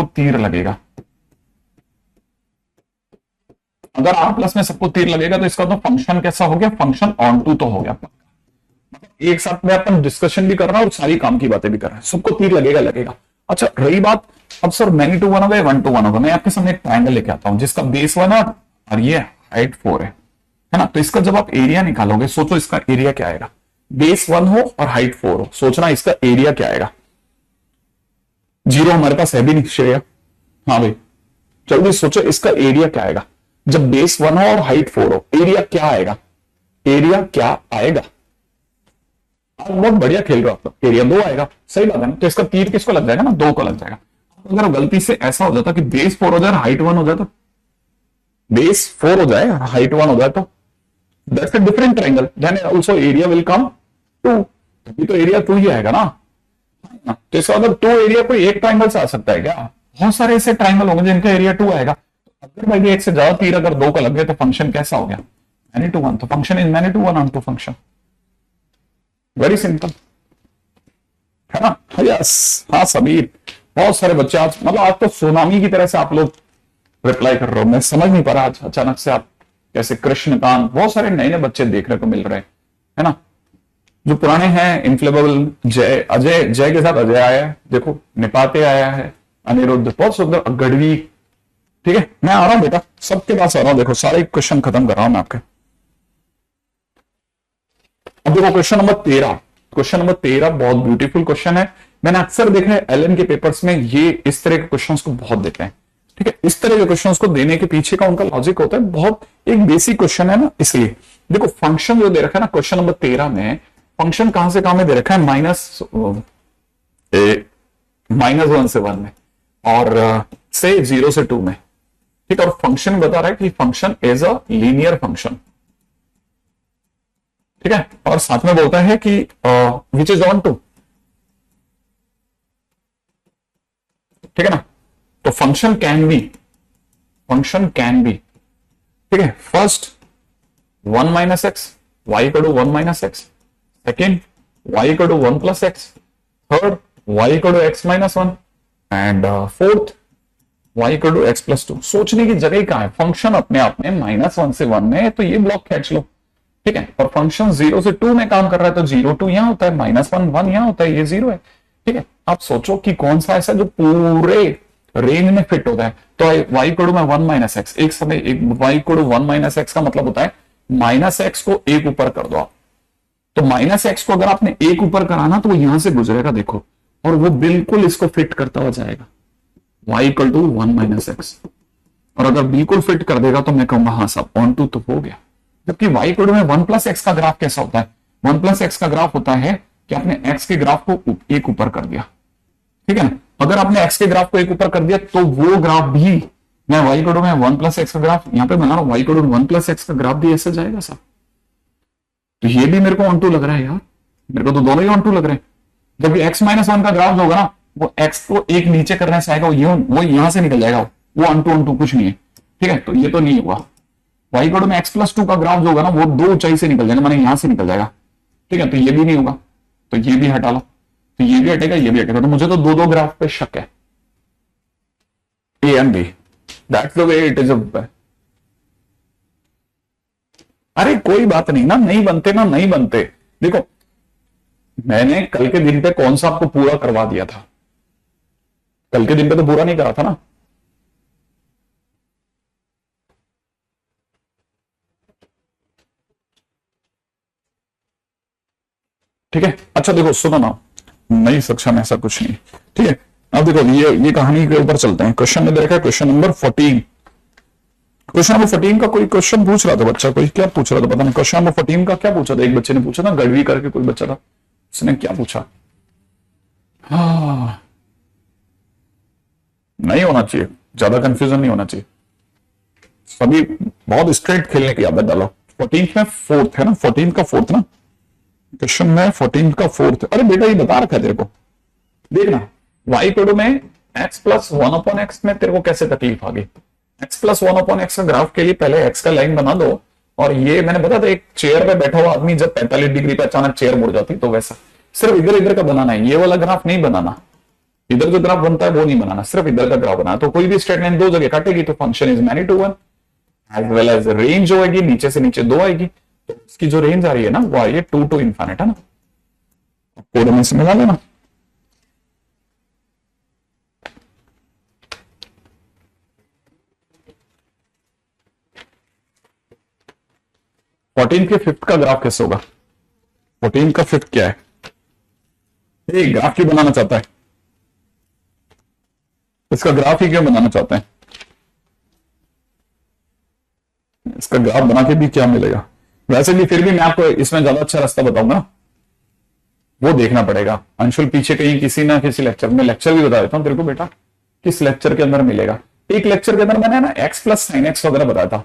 तीर लगेगा। अगर आर प्लस में सबको तीर लगेगा तो इसका तो फंक्शन कैसा हो गया? फंक्शन ऑन टू तो हो गया। एक साथ में अपन डिस्कशन भी कर रहा है और सारी काम की बातें भी कर रहे हैं, सबको तीर लगेगा। अच्छा, रही बात अब सर मैनी टू वन होगा, 1 to 1 होगा। मैं आपके सामने एक ट्राइंगल लेके आता हूं जिसका बेस 1 और ये हाइट 4 है ना। तो इसका जब आप एरिया निकालोगे, सोचो इसका एरिया क्या आएगा? बेस 1 हो और हाइट 4 हो, सोचना इसका एरिया क्या आएगा? 0 हमारे पास है भी नहीं श्रेया, हाँ भाई जल्दी सोचो इसका एरिया क्या आएगा? जब बेस 1 हो और हाइट 4 हो, एरिया क्या आएगा? एरिया क्या आएगा? आप बहुत बढ़िया खेल रहे हो, आप एरिया 2 आएगा, सही बात है ना। तो इसका तीर किसको लग जाएगा? ना 2 को लग जाएगा। अगर गलती से ऐसा हो जाता कि बेस 4 हो जाए हाइट 1 हो जाए, तो बेस 4 हो जाए हाइट 1 हो जाए, तो that's a different triangle, then also area will come 2, तभी तो एरिया 2 ही आएगा ना। तो इसका मतलब 2 एरिया कोई एक ट्रायंगल से आ सकता है क्या? बहुत सारे ऐसे ट्रायंगल होंगे जिनका एरिया 2 आएगा। अगर भाई एक से ज्यादा तीर अगर 2 का लग गया तो फंक्शन कैसा हो गया? मैनी टू 1, तो function is many to 1 onto function, very simple, है ना। यस, हाँ समीर, बहुत सारे बच्चे आज, मतलब आज तो सुनामी की तरह से आप लोग रिप्लाई कर रहे हो, मैं समझ नहीं पा रहा आज अचानक से आप कैसे। कृष्णकांत, बहुत सारे नए नए बच्चे देखने को मिल रहे हैं, है ना। जो पुराने हैं इनफ्लेबल, जय, अजय, जय के साथ अजय आया है, देखो निपाते आया है, अनिरुद्ध, बहुत सुंदर, गढ़वी, ठीक है। मैं आ रहा हूं बेटा, सबके पास आ रहा हूं, देखो सारे क्वेश्चन खत्म कर रहा हूं मैं आपके। अब देखो क्वेश्चन नंबर 13, क्वेश्चन नंबर 13 बहुत ब्यूटीफुल क्वेश्चन है। मैंने अक्सर देखा है एलएन के पेपर्स में ये इस तरह के क्वेश्चंस को बहुत देते हैं, ठीक है। इस तरह के क्वेश्चंस को देने के पीछे का उनका लॉजिक होता है, बहुत एक बेसिक क्वेश्चन है ना, इसलिए देखो फंक्शन जो दे रखा है ना क्वेश्चन नंबर 13 में, फंक्शन कहां से कहां में दे रखा है? -1 से 1 में, और से 0 से 2 में, ठीक है। और फंक्शन बता रहा है कि function is a linear function, ठीक है, और साथ में बोलता है कि विच इज ऑन टू, ठीक है ना। तो फंक्शन कैन बी, ठीक है, first 1 minus X, Y equal to 1 minus X, second Y equal to 1 plus X, third Y equal to X minus 1, and fourth Y equal to X plus 2। सोचने की जगह कहां है, फंक्शन अपने आप में -1 से 1 में, तो ये ब्लॉक खींच लो, ठीक है। और फंक्शन 0 से 2 में काम कर रहा है, तो 0 2 यहां होता है, -1 1 यहां होता है, ये 0 है, ठीक है। आप सोचो कि कौन सा ऐसा जो पूरे रेंज में फिट होता है। तो वाई इक्वल टू में 1 माइनस एक्स, एक समय एक Y equal to 1 minus X का मतलब होता है माइनस एक्स को एक ऊपर कर दो आप। तो माइनस एक्स को अगर आपने एक ऊपर कराना तो वो यहां से गुजरेगा, देखो, और वो बिल्कुल इसको फिट करता हुआ जाएगा, y equal to 1 minus x. और अगर बिल्कुल फिट कर देगा तो मैं कहूंगा हाँ साहब ऑन टू तो हो गया। जबकि वाई इक्वल टू में 1 प्लस एक्स का ग्राफ कैसा होता है, 1 प्लस एक्स का ग्राफ होता है कि आपने एक्स के ग्राफ को एक ऊपर कर दिया, ठीक है ना। अगर आपने एक्स के ग्राफ को एक ऊपर कर दिया तो वो ग्राफ भी, मैं वाई इक्वल टू में 1 प्लस एक्स का ग्राफ यहां पे बना रहा हूं, y equal to 1 plus x का ग्राफ भी ऐसे जाएगा साहब। तो ये भी मेरे को ऑन टू लग रहा है यार, मेरे को तो दोनों ही ऑन टू लग रहे हैं। जबकि एक्स माइनस 1 का ग्राफ जो होगा ना, वो एक्स को एक नीचे करने से आएगा, वो यहां से निकल जाएगा, वो ऑन टू कुछ नहीं है, ठीक है। तो ये तो नहीं हुआ। वाई इक्वल टू में एक्स प्लस 2 का ग्राफ जो होगा ना, वो दो ऊंचाई से निकल जाएगा, माने यहां से निकल जाएगा, ठीक है। तो ये भी नहीं होगा, तो ये भी हटा लो, तो ये भी हटेगा, ये भी हटेगा। तो मुझे तो दो दो ग्राफ पे शक है, A and B, that's the way it is. अरे कोई बात नहीं ना, नहीं बनते ना, नहीं बनते। देखो मैंने कल के दिन पे कौन सा आपको पूरा करवा दिया था, कल के दिन पे तो पूरा नहीं करा था ना। ठीक है, अच्छा देखो सुनो ना, नई कक्षा में ऐसा कुछ नहीं, ठीक है। अब देखो ये कहानी के ऊपर चलते हैं। क्वेश्चन में देखा, क्वेश्चन नंबर 14, क्वेश्चन नंबर 14 का कोई क्वेश्चन पूछ रहा था बच्चा, कोई क्या पूछ रहा था पता नहीं। क्वेश्चन नंबर 14 का क्या पूछा था, एक बच्चे ने पूछा था, गढ़वी करके कोई बच्चा था, उसने क्या पूछा। हाँ, नहीं होना चाहिए, ज्यादा कंफ्यूजन नहीं होना चाहिए, सभी बहुत स्ट्रेट खेलने की आदत डालो। 14 में फोर्थ है ना, 14 का फोर्थ ना, क्वेश्चन में 14 का फोर्थ। अरे बेटा ये बता रखा है तेरे को, देखना वाई इक्वल टू में एक्स प्लस 1 अपॉन एक्स में तेरे को कैसे तकलीफ आ गई। एक्स प्लस 1 अपॉन एक्स का ग्राफ के लिए पहले एक्स का लाइन बना दो, और ये मैंने बताया था, एक चेयर पे बैठा हुआ आदमी जब 45 डिग्री पे अचानक चेयर मुड़ जाती, तो वैसा सिर्फ इधर इधर का बनाना है, ये वाला ग्राफ नहीं बनाना, इधर जो ग्राफ बनता है वो नहीं बनाना, सिर्फ इधर का ग्राफ बनाना। तो कोई भी स्ट्रेट लाइन दो जगह काटेगी तो function is many to one, as well as range होगी, नीचे से नीचे 2 आएगी, तो उसकी जो रेंज आ रही है ना वो आ रही है 2 to इन्फिनिट, है ना। कोड में से मिला लेना। फोर्टीन के फिफ्थ का ग्राफ कैसे होगा, 14 का फिफ्थ क्या है, ये ग्राफ क्यों बनाना चाहता है, इसका ग्राफ ही क्यों बनाना चाहते हैं, इसका ग्राफ बना के भी क्या मिलेगा। वैसे भी फिर भी मैं आपको इसमें ज्यादा अच्छा रास्ता बताऊंगा, वो देखना पड़ेगा। अंशुल पीछे कहीं किसी ना किसी लेक्चर में, लेक्चर भी बता देता हूं तेरे को बेटा, किस लेक्चर के अंदर मिलेगा। एक लेक्चर के अंदर मैंने ना एक्स प्लस साइन एक्स वगैरह बताया था,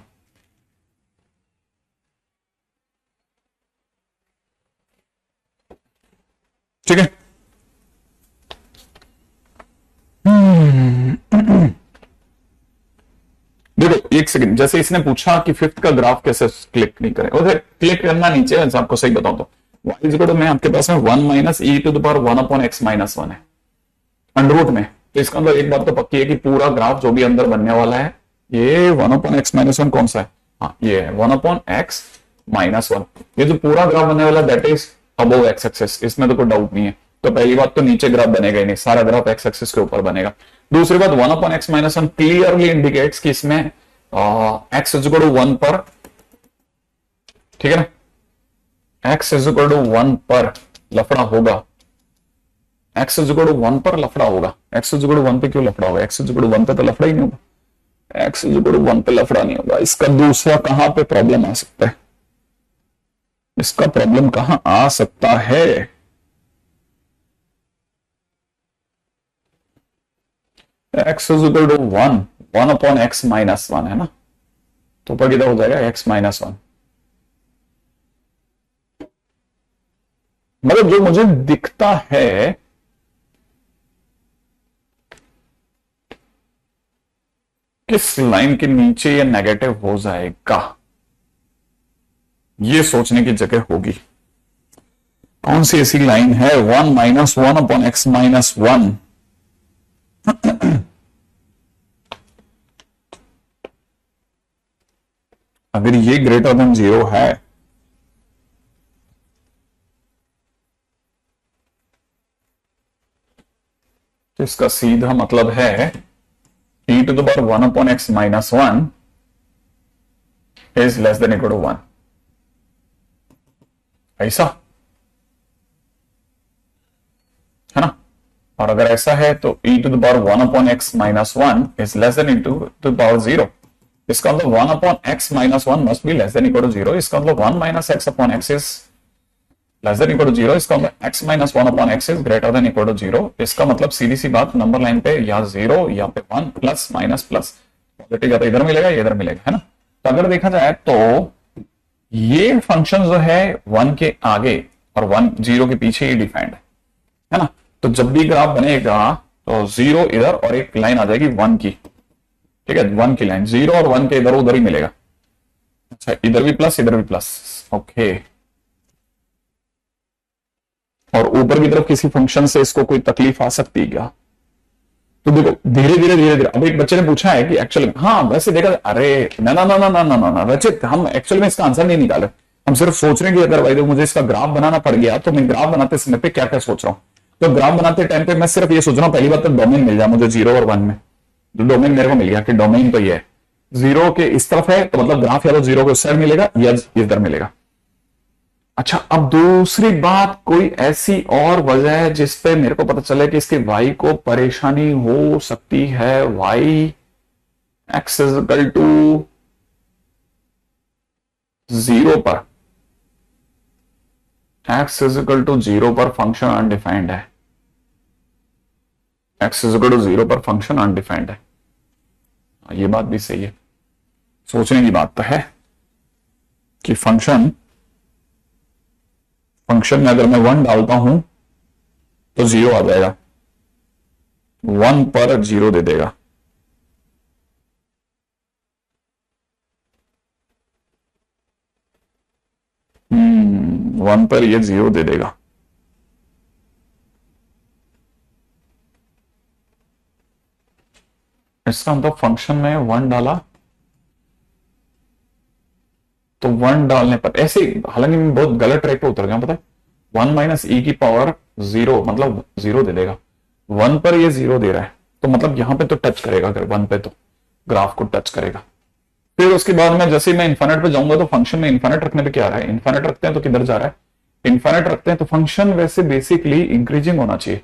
ठीक है। देखो एक सेकंड, जैसे इसने पूछा कि फिफ्थ का ग्राफ कैसे क्लिक नहीं करें, उसे क्लिक करना नीचे, आपको सही बताऊं तो y इज इक्वल टू, मैं आपके पास में 1 minus e to the power 1 upon x minus 1 है अंडर रूट में। तो इसका मतलब एक बात तो पक्की है कि पूरा ग्राफ जो भी अंदर बनने वाला है, ये 1 अपॉन एक्स माइनस 1 कौन सा है, हाँ ये है 1 अपॉन एक्स माइनस 1। ये जो पूरा ग्राफ बनने वाला that is above x axis, इसमें तो कोई डाउट नहीं है। तो पहली बात तो नीचे ग्राफ बनेगा ही नहीं, सारा ग्राफ एक्स एक्सिस के ऊपर बनेगा। दूसरी बात 1 upon x minus 1 clearly indicates कि इसमें एक्स इज इक्वल टू 1 पर, ठीक है ना, एक्स इज इक्वल टू 1 पर लफड़ा होगा, एक्स इज इक्वल टू 1 पर लफड़ा होगा। एक्स इज इक्वल टू 1 पे क्यों लफड़ा होगा, एक्स इज इक्वल टू 1 पे तो लफड़ा ही नहीं होगा, एक्स इज इक्वल टू 1 पे लफड़ा नहीं होगा। इसका दूसरा कहां पे प्रॉब्लम आ सकता है, इसका प्रॉब्लम कहां आ सकता है, x is equal to 1 upon x minus 1 है ना, तो ऊपर किधर हो जाएगा एक्स माइनस 1, मतलब जो मुझे दिखता है किस लाइन के नीचे ये नेगेटिव हो जाएगा, ये सोचने की जगह होगी। कौन सी ऐसी लाइन है? 1 माइनस 1 अपॉन एक्स माइनस 1। अगर ये ग्रेटर देन 0 है तो इसका सीधा मतलब है e to the power 1 upon x minus 1 is less than equal to 1। ऐसा है ना? और अगर ऐसा है तो e to the power 1 upon x minus 1 is less than equal to the power 0। इसका मतलब 1 upon x minus 1 must be less than equal to 0। इसका मतलब 1 minus x upon x is less than equal to 0। इसका मतलब x minus 1 upon x is greater than equal to 0। इसका मतलब सीधी सी बात, number line पे या 0 या पे 1 प्लस माइनस प्लस पॉजिटिव या तो इधर मिलेगा या इधर मिलेगा, है ना? तो अगर देखा जाए तो ये फंक्शन जो है 1 के आगे और 1 0 के पीछे ही डिफाइंड है ना? तो जब भी ग्राफ बनेगा तो 0 इधर और एक लाइन आ जाएगी 1 की, ठीक है? 1 की लाइन 0 और 1 के इधर उधर ही मिलेगा। अच्छा, इधर भी प्लस इधर भी प्लस, ओके। और ऊपर की तरफ किसी फंक्शन से इसको कोई तकलीफ आ सकती है क्या? तो देखो धीरे धीरे धीरे धीरे, अब एक बच्चे ने पूछा है कि एक्चुअली, हाँ वैसे देखा, अरे ना ना ना ना ना ना ना ना रचित, हम एक्चुअल में इसका आंसर नहीं निकाले, हम सिर्फ सोच रहे हैं कि अगर भाई मुझे इसका ग्राफ बनाना पड़ गया तो मैं ग्राफ बनाते समय पे क्या क्या सोच रहा हूँ। तो ग्राफ बनाते टाइम पे मैं सिर्फ ये सोच रहा हूँ, पहली बात तो डोमेन मिल जाए मुझे 0 और 1 में। डोमेन मेरे को मिल गया कि डोमेन तो ये है 0 के इस तरफ है, तो मतलब ग्राफ या तो 0 को इस साइड मिलेगा या इधर मिलेगा। अच्छा, अब दूसरी बात, कोई ऐसी और वजह है जिस पे मेरे को पता चले कि इसके y को परेशानी हो सकती है? y x is equal to 0 पर, x इज इक्वल टू 0 पर फंक्शन अनडिफाइंड है। x इज इक्वल टू 0 पर फंक्शन अनडिफाइंड है। ये बात भी सही है, सोचने की बात तो है कि फंक्शन में अगर मैं 1 डालता हूं तो 0 आ जाएगा, 1 पर 0 दे देगा। वन पर ये 0 दे देगा। इसका मतलब फंक्शन में 1 डाला तो 1 डालने पर ऐसे, हालांकि मैं बहुत गलत ट्रैक पे उतर गया, पता है? 1 माइनस ई की पावर 0 मतलब 0 दे देगा। 1 पर ये 0 दे रहा है तो मतलब यहां पे तो टच करेगा, अगर 1 पे तो ग्राफ को टच करेगा। फिर उसके बाद में जैसे मैं इन्फिनिट पे जाऊंगा तो फंक्शन में इन्फिनिट रखने पे क्या आ रहा है? इन्फिनिट रखते हैं तो किधर जा रहा है? इन्फिनिट रखते हैं तो फंक्शन वैसे बेसिकली इंक्रीजिंग होना चाहिए।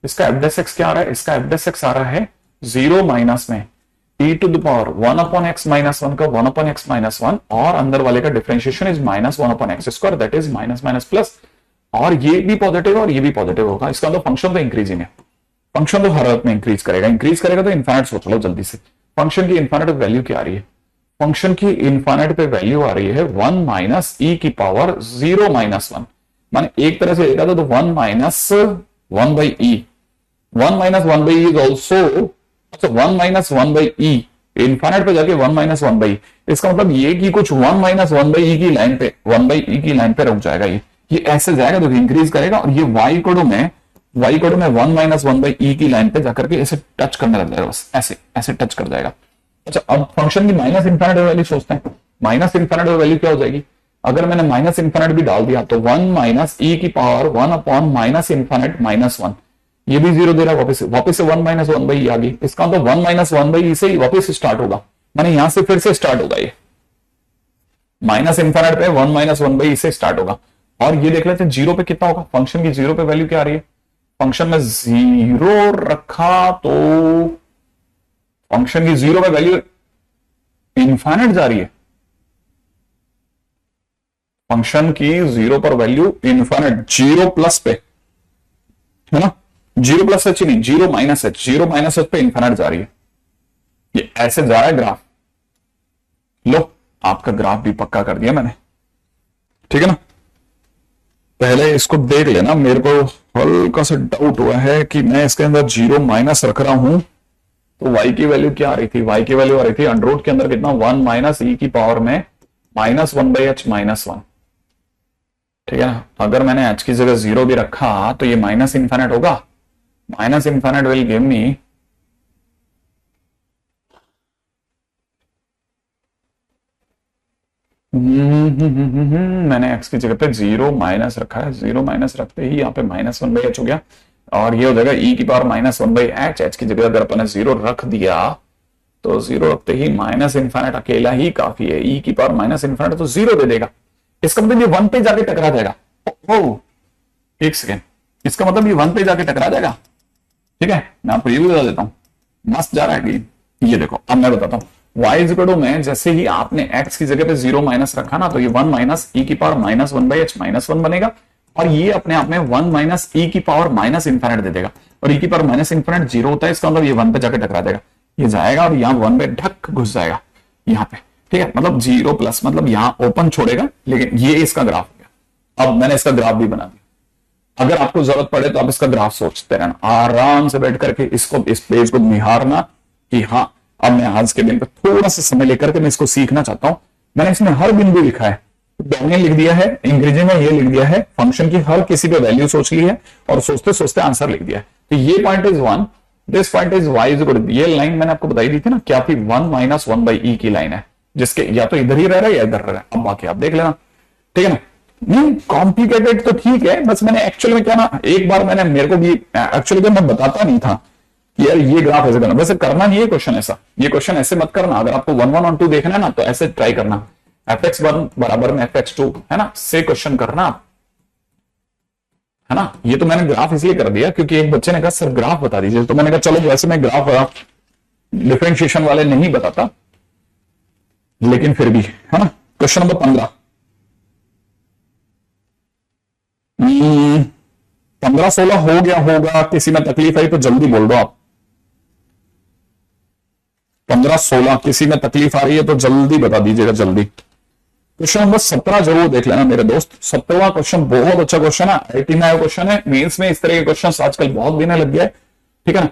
इसका एफ डेस एक्स क्या आ रहा है? इसका एफ डेस एक्स आ रहा है 0 माइनस में e to the power 1 upon x minus 1 का 1 अपॉन एक्स माइनस 1, और अंदर वाले का differentiation is minus 1 upon x square, that is minus minus plus, और ये भी पॉजिटिव और ये भी पॉजिटिव होगा। इसका मतलब फंक्शन तो इंक्रीजिंग है, फंक्शन तो हर हालत में इंक्रीज करेगा तो इन्फिनिट सोच लो जल्दी से। फंक्शन की इन्फिनिट वैल्यू क्या आ रही है? फंक्शन की इन्फिनिट पे वैल्यू आ रही है 1 माइनस ई की पावर 0 माइनस 1। माने एक तरह से देखा तो 1 minus 1 by E, 1 minus 1 by E is also, अच्छा 1 माइनस 1 बाई ई इन्फिनिट पे जाके 1 माइनस 1 बाई, इसका मतलब ये कि कुछ 1 माइनस 1 बाई ई की लाइन पे, 1 बाई ई की लाइन पे रुक जाएगा। ये ऐसे जाएगा तो इंक्रीज करेगा, और ये वाई कोड में 1 माइनस 1 बाई ई की लाइन पे जाकर के ऐसे टच करने लग जाएगा, बस ऐसे ऐसे टच कर जाएगा। अच्छा, अब फंक्शन की माइनस इन्फिनिट वैल्यू सोचते हैं। माइनस इन्फिनिट वैल्यू क्या हो जाएगी? अगर मैंने माइनस इन्फिनिट भी डाल दिया तो 1 माइनस ई की power 1 upon minus infinite minus 1, ये भी 0 दे रहा है, वापस से 1 माइनस 1 बाई आ गई। इसका मतलब 1 माइनस 1 बाई से ही वापस स्टार्ट होगा, माने यहां से फिर से स्टार्ट होगा, ये माइनस इन्फिनिट पे 1 माइनस 1 बाई से स्टार्ट होगा। और ये देख लेते हैं 0 पे कितना होगा? फंक्शन की 0 पे वैल्यू क्या आ रही है? फंक्शन में 0 रखा तो फंक्शन की 0 पे वैल्यू इन्फिनिट जा रही है, फंक्शन की 0 पर वैल्यू इन्फिनिट, 0 प्लस पे, है ना? 0 प्लस एच नहीं, 0 माइनस एच, 0 माइनस एच पे इन्फिनिट जा रही है। ये ऐसे जा रहा है ग्राफ। लो, आपका ग्राफ भी पक्का कर दिया मैंने, ठीक है ना? पहले इसको देख लेना, मेरे को हल्का सा डाउट हुआ है कि मैं इसके अंदर जीरो माइनस रख रहा हूं तो y की वैल्यू क्या आ रही थी, y की वैल्यू आ रही थी अंडर रूट के अंदर कितना 1 माइनस ई की पावर में माइनस 1/h माइनस 1। ठीक है ना, अगर मैंने h की जगह जीरो भी रखा तो ये माइनस इन्फिनिट होगा, minus infinite will give me मैंने x की जगह पे जीरो माइनस रखा है, जीरो माइनस रखते ही यहाँ पे माइनस 1/h हो गया और ये हो जाएगा e की पावर माइनस 1/h। h की जगह अगर अपन जीरो रख दिया तो जीरो रखते ही माइनस इन्फिनिट अकेला ही काफी है, e की पावर माइनस इन्फिनिट तो जीरो दे देगा, इसका मतलब ये 1 पे जाके टकरा जाएगा। ओ एक सेकेंड, इसका मतलब ये 1 पे जाके टकरा जाएगा। ठीक है, मैं आपको ये भी बता देता हूं, मस्त जा रहा है ये देखो। अब मैं बताता हूँ y इज इक्वल टू में जैसे ही आपने x की जगह पे जीरो माइनस रखा ना तो ये 1 माइनस ई की पावर माइनस 1/h माइनस 1 बनेगा और ये अपने आप में 1 माइनस ई की पावर माइनस इन्फिनिट दे देगा और ई की पावर माइनस इन्फिनिट जीरो होता है, इसका मतलब ये 1 पे जाके टकरा देगा, ये जाएगा और यहाँ 1 पे ढक घुस जाएगा यहाँ पे। ठीक है, मतलब जीरो प्लस मतलब यहाँ ओपन छोड़ेगा, लेकिन ये इसका ग्राफ हो गया। अब मैंने इसका ग्राफ भी बना दिया, अगर आपको जरूरत पड़े तो आप इसका ग्राफ सोचते रहना, आराम से बैठ करके इसको इस पेज को निहारना कि हाँ अब मैं आज के दिन पे थोड़ा सा समय लेकर के मैं इसको सीखना चाहता हूं। मैंने इसमें हर बिंदु लिखा है, डोमेन लिख दिया है, अंग्रेजी में ये लिख दिया है, फंक्शन की हर किसी पे वैल्यू सोच ली है और सोचते सोचते आंसर लिख दिया है। तो ये point is 1, this point is y is equal to, ये लाइन मैंने आपको बताई दी थी ना क्या थी, 1 माइनस 1/e की लाइन है, जिसके या तो इधर ही रह रहा है या इधर रह रहा है, अब बाकी आप देख लेना। ठीक है ना, नहीं कॉम्प्लिकेटेड तो ठीक है, बस मैंने एक्चुअली में क्या ना एक बार मैंने मेरे को भी एक्चुअली मैं बताता नहीं था यार ये ग्राफ ऐसे करना, वैसे करना नहीं है क्वेश्चन ऐसा, ये क्वेश्चन ऐसे मत करना। अगर आपको 1 1 और 2 देखना है ना तो ऐसे ट्राई करना, fx1 बराबर में fx2 है ना, से क्वेश्चन करना है ना। ये तो मैंने ग्राफ इसलिए कर दिया क्योंकि एक बच्चे ने कहा सर ग्राफ बता दीजिए, तो मैंने कहा चलो वैसे मैं ग्राफ डिफरेंशिएशन वाले नहीं बताता, लेकिन फिर भी है ना। क्वेश्चन नंबर 15, 15-16 हो गया होगा, किसी में तकलीफ आई तो जल्दी बोल दो आप। 15-16 किसी में तकलीफ आ रही है तो जल्दी बता दीजिएगा जल्दी। क्वेश्चन नंबर 17 जरूर देख लेना मेरे दोस्त, 17वां क्वेश्चन बहुत अच्छा क्वेश्चन है, आईटी में आया क्वेश्चन है, मेंस में इस तरह के क्वेश्चन आजकल बहुत देने लग गया है। ठीक है ना,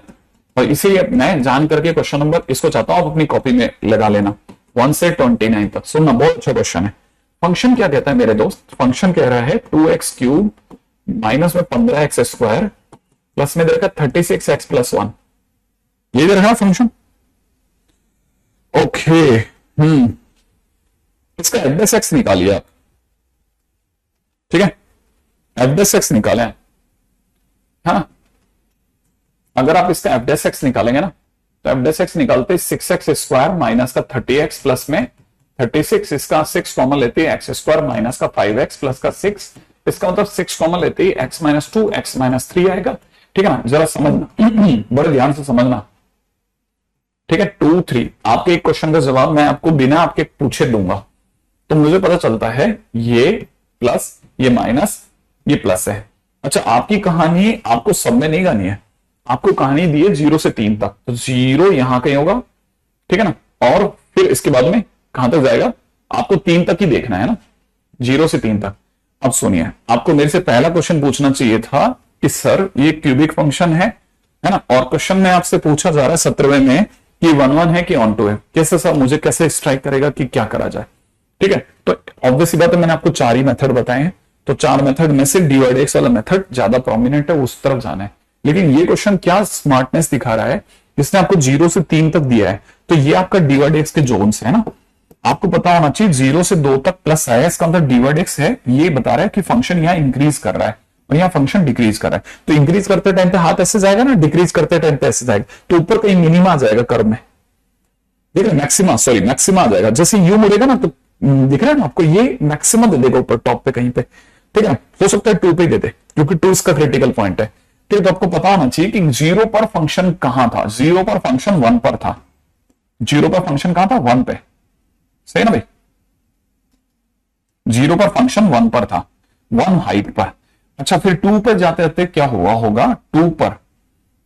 और इसीलिए मैं जान करके क्वेश्चन नंबर इसको चाहता हूं आप अपनी कॉपी में लगा लेना 1 से 29 तक। सुनना, बहुत अच्छा क्वेश्चन है। फंक्शन क्या कहता है मेरे दोस्त, फंक्शन कह रहा है 2x क्यूब माइनस में 15x स्क्वायर प्लस में देखा 36x प्लस 1, ये दे रहा फंक्शन। ओके इसका एफ डेस एक्स निकालिए आप। ठीक है, एफ डेस एक्स निकालें, है ना। अगर आप इसका एफ डेस एक्स निकालेंगे ना तो एफ डेस एक्स निकालते 6x स्क्वायर माइनस का 30x प्लस में 36, इसका 6 कॉमन लेते हैं एक्स स्क्वायर माइनस का 5x प्लस का 6, इसका मतलब 6 कॉमन लेते ही x माइनस 2 x माइनस 3 आएगा। ठीक है ना, जरा समझना बड़े ध्यान से समझना। ठीक है, 2 3 आपके एक क्वेश्चन का जवाब मैं आपको बिना आपके पूछे दूंगा तो मुझे पता चलता है ये प्लस ये माइनस ये प्लस है। अच्छा, आपकी कहानी आपको सब में नहीं गानी है, आपको कहानी दी है 0 से 3 तक, तो 0 यहां कहीं होगा। ठीक है ना, और फिर इसके बाद में कहां तक जाएगा आपको 3 तक ही देखना है ना, 0 से 3 तक। अब सुनिए, आपको मेरे से पहला क्वेश्चन पूछना चाहिए था कि सर ये क्यूबिक फंक्शन है ना, और क्वेश्चन में आपसे पूछा जा रहा है 17वें में कि 1 1 है कि ऑन 2 है, कैसे सर मुझे कैसे स्ट्राइक करेगा कि क्या करा जाए। ठीक है, तो ऑब्वियस बात है मैंने आपको 4 ही मेथड बताए हैं, तो 4 मेथड में से डिवाइड एक्स वाला मेथड ज्यादा प्रोमिनेंट है, उस तरफ जाना है। लेकिन ये क्वेश्चन क्या स्मार्टनेस दिखा रहा है, इसने आपको 0 से 3 तक दिया है, तो ये आपका डिवाइड एक्स के जोन है ना, आपको पता होना चाहिए 0 से 2 तक प्लस आया, इसका मतलब डिवाइड एक्स है, ये बता रहा है कि फंक्शन यहाँ इंक्रीज कर रहा है और यहाँ फंक्शन डिक्रीज कर रहा है। तो इंक्रीज करते टाइम पे हाथ ऐसे जाएगा ना, डिक्रीज करते टाइम पे ऐसे जाएगा, तो ऊपर कहीं मिनिमा आ जाएगा कर्व में, देख रहे मैक्सिमा, सॉरी मैक्सिमा आ जाएगा, जैसे यू मुड़ेगा ना तो दिख रहा है ना आपको, ये मैक्सिमम दे देगा ऊपर टॉप पे कहीं पे। ठीक है, हो सकता है 2 पे दे दे क्योंकि 2 इसका क्रिटिकल पॉइंट है। ठीक है, तो आपको पता होना चाहिए कि 0 पर फंक्शन कहां था, 0 पर फंक्शन 1 पर था, 0 पर फंक्शन कहां था 1 पे, सही ना भाई, 0 पर फंक्शन 1 पर था, 1 हाइट पर। अच्छा, फिर 2 पर जाते जाते क्या हुआ होगा 2 पर,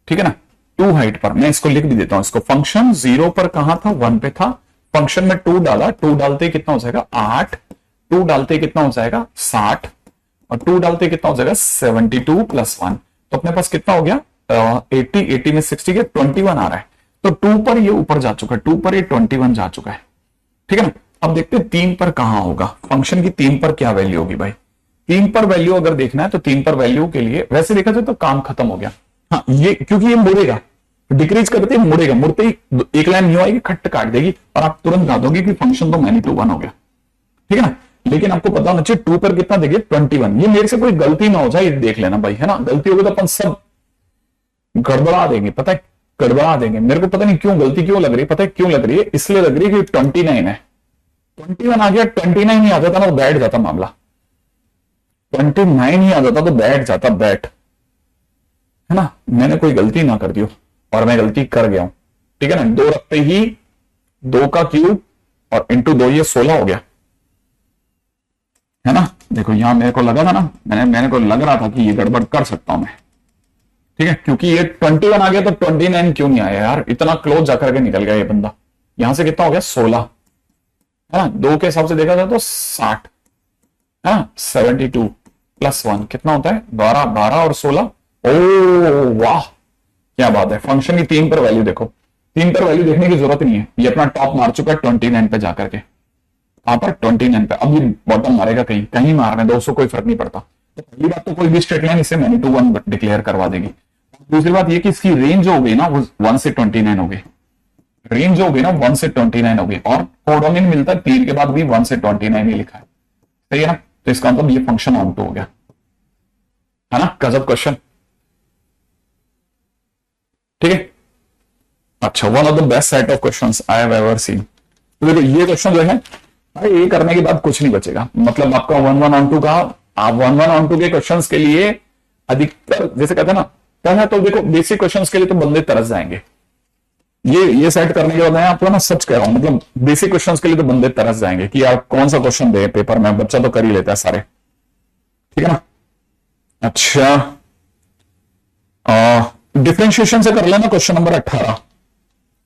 ठीक है ना, 2 हाइट पर, मैं इसको लिख भी देता हूं, इसको फंक्शन 0 पर कहां था 1 पे था, फंक्शन में 2 डाला, 2 डालते कितना हो जाएगा 8, 2 डालते कितना हो जाएगा 60, और 2 डालते कितना हो जाएगा 72 प्लस 1, तो अपने पास कितना हो गया 80 में 60 के 21 आ रहा है। तो 2 पर ये ऊपर जा चुका है, 2 पर ये 21 जा चुका है, ठीक है ना। अब देखते हैं 3 पर कहां होगा, फंक्शन की 3 पर क्या वैल्यू होगी भाई। 3 पर वैल्यू अगर देखना है तो 3 पर वैल्यू के लिए वैसे देखा जाए तो काम खत्म हो गया। हाँ ये क्योंकि ये मुड़ेगा, डिक्रीज करते ही मुड़ेगा, मुड़ते ही एक लाइन न्यू आएगी, खट काट देगी और आप तुरंत गा दोगे कि फंक्शन तो मैनी टू वन हो गया, ठीक है ना। लेकिन आपको पता होना चाहिए 2 पर कितना देखिए 21। ये मेरे से कोई गलती ना हो जाए, देख लेना भाई, है ना। गलती होगी तो अपन सब गड़बड़ा देंगे, पता है गड़बड़ा देंगे। मेरे को पता नहीं क्यों गलती क्यों लग रही है, पता है क्यों लग रही है, इसलिए लग रही है कि 29 है। 21 आ गया, 29 ही आ जाता ना तो बैठ जाता मामला, 29 ही आ जाता तो बैठ जाता, बैठ, है ना। मैंने कोई गलती ना कर दी हो और मैं गलती कर गया हूं, ठीक है ना। 2 रखते ही 2 का क्यूब और इंटू 2 ये 16 हो गया, है ना। देखो यहां मेरे को लगा था ना, मैंने को लग रहा था कि ये गड़बड़ कर सकता हूं मैं, ठीक है, क्योंकि ये 21 आ गया तो 29 क्यों नहीं आया यार, इतना क्लोज जाकर के निकल गया ये बंदा। यहां से कितना हो गया 16, है ना। 2 के हिसाब से देखा जाए तो 60, है ना। 72 प्लस 1 कितना होता है 12, 12 और 16। ओ वाह क्या बात है। फंक्शन की 3 पर वैल्यू देखो, 3 पर वैल्यू देखने की जरूरत नहीं है, ये अपना टॉप मार चुका है 29 पे जाकर के, वहां पर 29 पे। अब ये बॉटम मारेगा, कहीं कहीं मारने 200 कोई फर्क नहीं पड़ता। तो पहली बात तो कोई भी स्टेट लाइन इसे मैनी टू वन डिक्लेयर करवा देगी। दूसरी बात ये कि इसकी रेंज हो गई ना वो 1 से 29 हो गई, रेंज हो गई ना 1 से 29 हो गई, और कोडोमिन मिलता है 3 के बाद भी 1 से 29 ही लिखा है, सही है ना। तो इसका मतलब ये फंक्शन ऑन टू हो गया, है ना। गजब क्वेश्चन, ठीक है। अच्छा, one of the best set of questions I have ever seen. तो देखो ये क्वेश्चन जो है भाई, ये करने के बाद कुछ नहीं बचेगा, मतलब आपका 1-1 ऑन टू का, आप 1-1 ऑन टू के क्वेश्चंस के लिए अधिकतर जैसे कहते हैं ना, पहले तो देखो बेसिक क्वेश्चंस के लिए तो बंदे तरस जाएंगे। ये सेट करने के बाद मैं आपको ना सच कह रहा हूं, मतलब बेसिक क्वेश्चंस के लिए तो बंदे तरस जाएंगे कि यार कौन सा क्वेश्चन दे पेपर में, बच्चा तो कर ही लेता है सारे, ठीक है ना। अच्छा डिफरेंशिएशन से कर लेना क्वेश्चन नंबर 18,